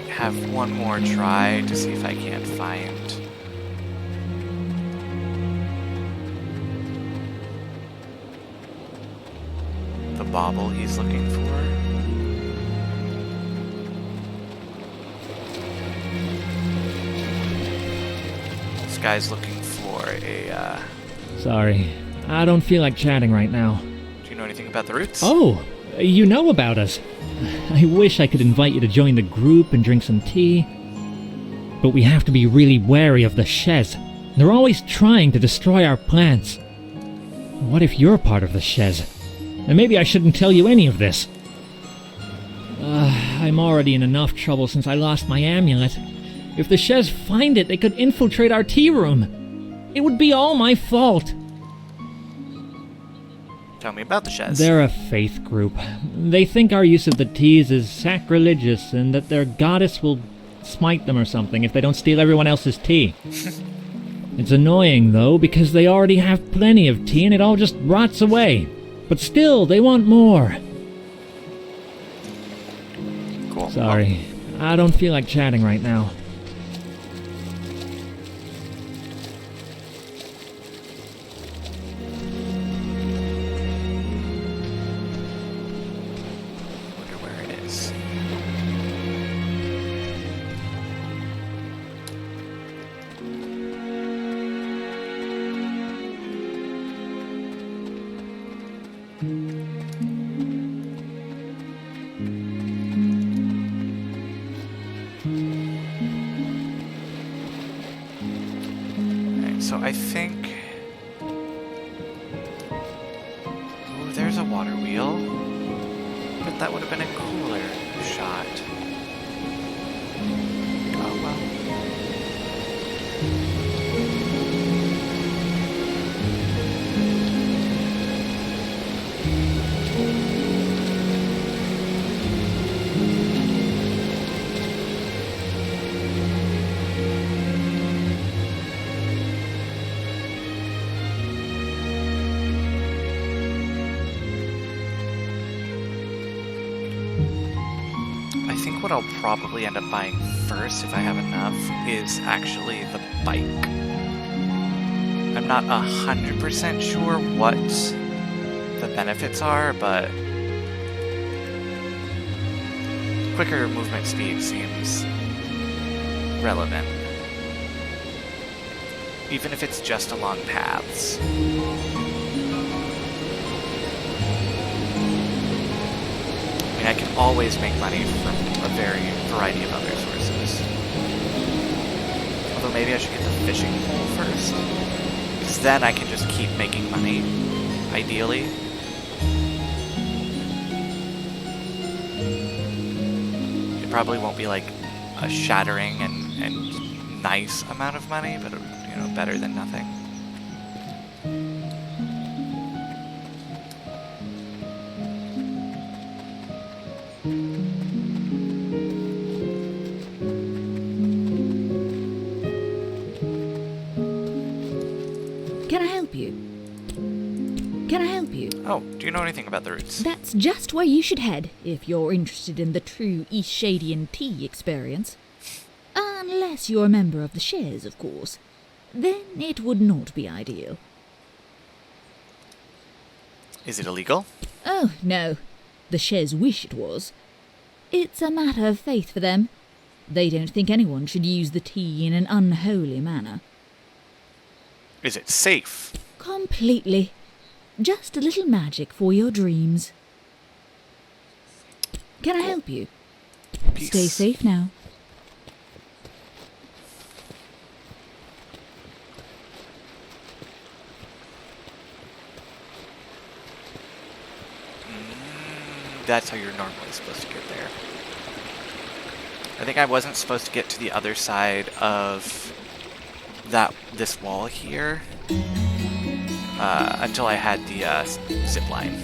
Have one more try to see if I can't find the bauble he's looking for. This guy's looking for a Sorry, I don't feel like chatting right now. Do you know anything about the roots? Oh, you know about us. I wish I could invite you to join the group and drink some tea. But we have to be really wary of the Shez. They're always trying to destroy our plants. What if you're part of the Shez? And maybe I shouldn't tell you any of this. I'm already in enough trouble since I lost my amulet. If the Shez find it, they could infiltrate our tea room. It would be all my fault. Tell me about the Shez. They're a faith group. They think our use of the teas is sacrilegious and that their goddess will smite them or something if they don't steal everyone else's tea. It's annoying, though, because they already have plenty of tea and it all just rots away. But still, they want more. Cool. Sorry, I don't feel like chatting right now. So I think... Ooh, there's a water wheel. But that would have been a cooler shot. Oh well. I think what I'll probably end up buying first, if I have enough, is actually the bike. I'm not 100% sure what the benefits are, but quicker movement speed seems relevant. Even if it's just along paths. I mean, I can always make money from a variety of other sources. Although maybe I should get the fishing pole first. Because then I can just keep making money, ideally. It probably won't be like a shattering and nice amount of money, but you know, better than nothing. Can I help you? Can I help you? Oh, do you know anything about the routes? That's just where you should head if you're interested in the true Eastshadian tea experience. Unless you're a member of the Shares, of course. Then it would not be ideal. Is it illegal? Oh, no. The Shares wish it was. It's a matter of faith for them. They don't think anyone should use the tea in an unholy manner. Is it safe? Completely. Just a little magic for your dreams. Can I help you? Peace. Stay safe now. That's how you're normally supposed to get there. I think I wasn't supposed to get to the other side of this wall here until I had the zip line.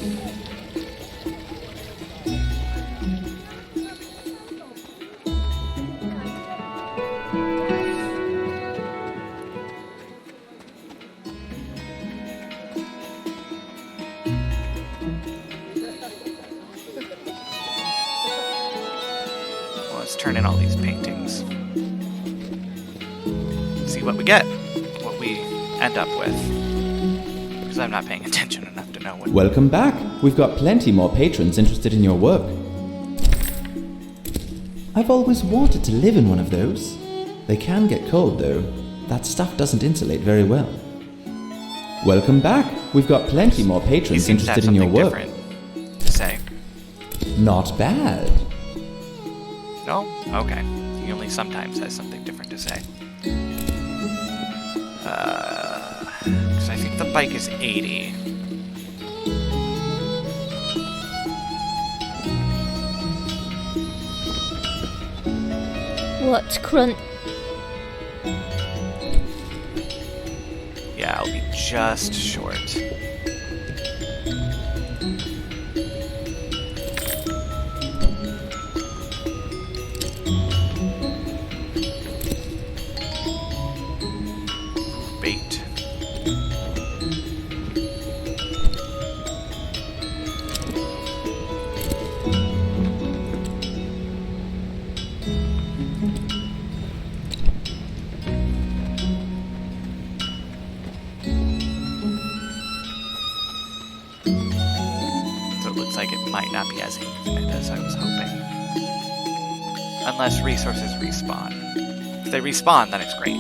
Well, let's turn in all these paintings. See what we get. What we end up with. Because I'm not paying attention enough to know what... Welcome back. We've got plenty more patrons interested in your work. I've always wanted to live in one of those. They can get cold, though. That stuff doesn't insulate very well. Welcome back. We've got plenty more patrons interested in your work. Different to say. Not bad. No? Okay. He only sometimes has something different to say. Because I think the bike is 80. What crunch? Yeah, I'll be just short. Bait. So it looks like it might not be as infinite as I was hoping. Unless resources respawn. If they respawn, then it's great.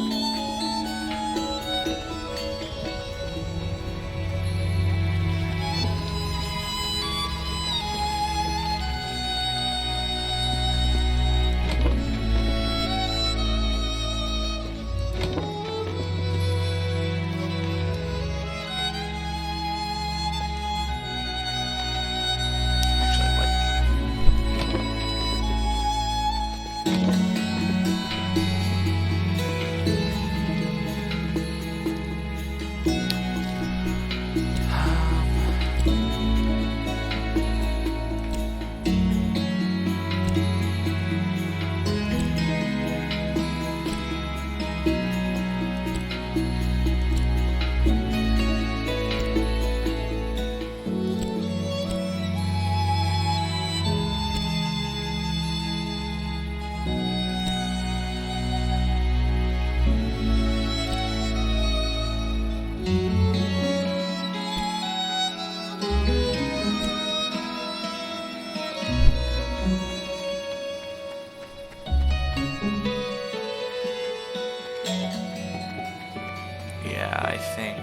Yeah, I think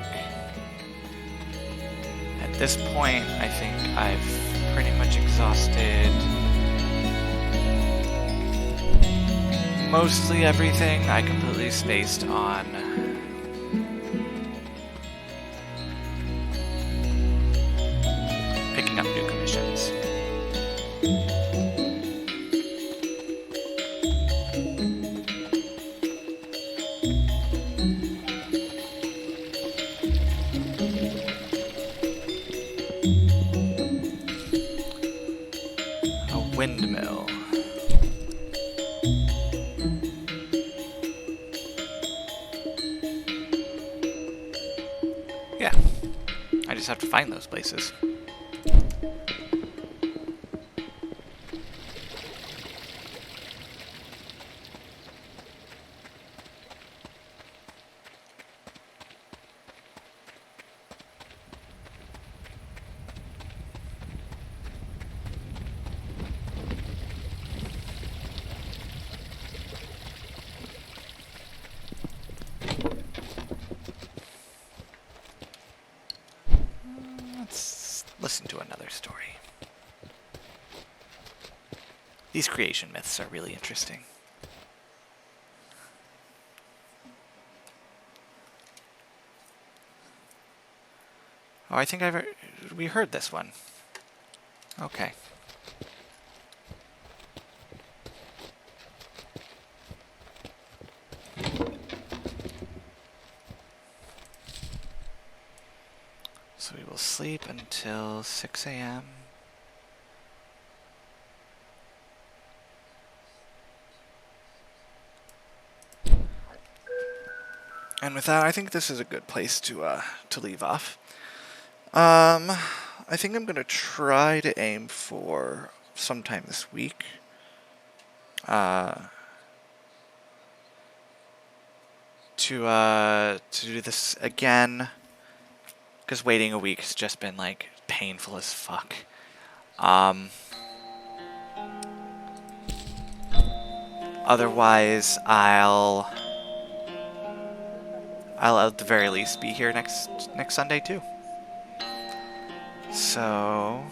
at this point, I think I've pretty much exhausted mostly everything. I completely spaced on picking up new commissions. A windmill. Yeah, I just have to find those places. Let's listen to another story. These creation myths are really interesting. Oh, I think we heard this one. Okay. So we will sleep until 6 a.m. And with that, I think this is a good place to leave off. I think I'm gonna try to aim for sometime this week. To do this again, because waiting a week has just been like painful as fuck. Otherwise, I'll at the very least be here next Sunday too. So,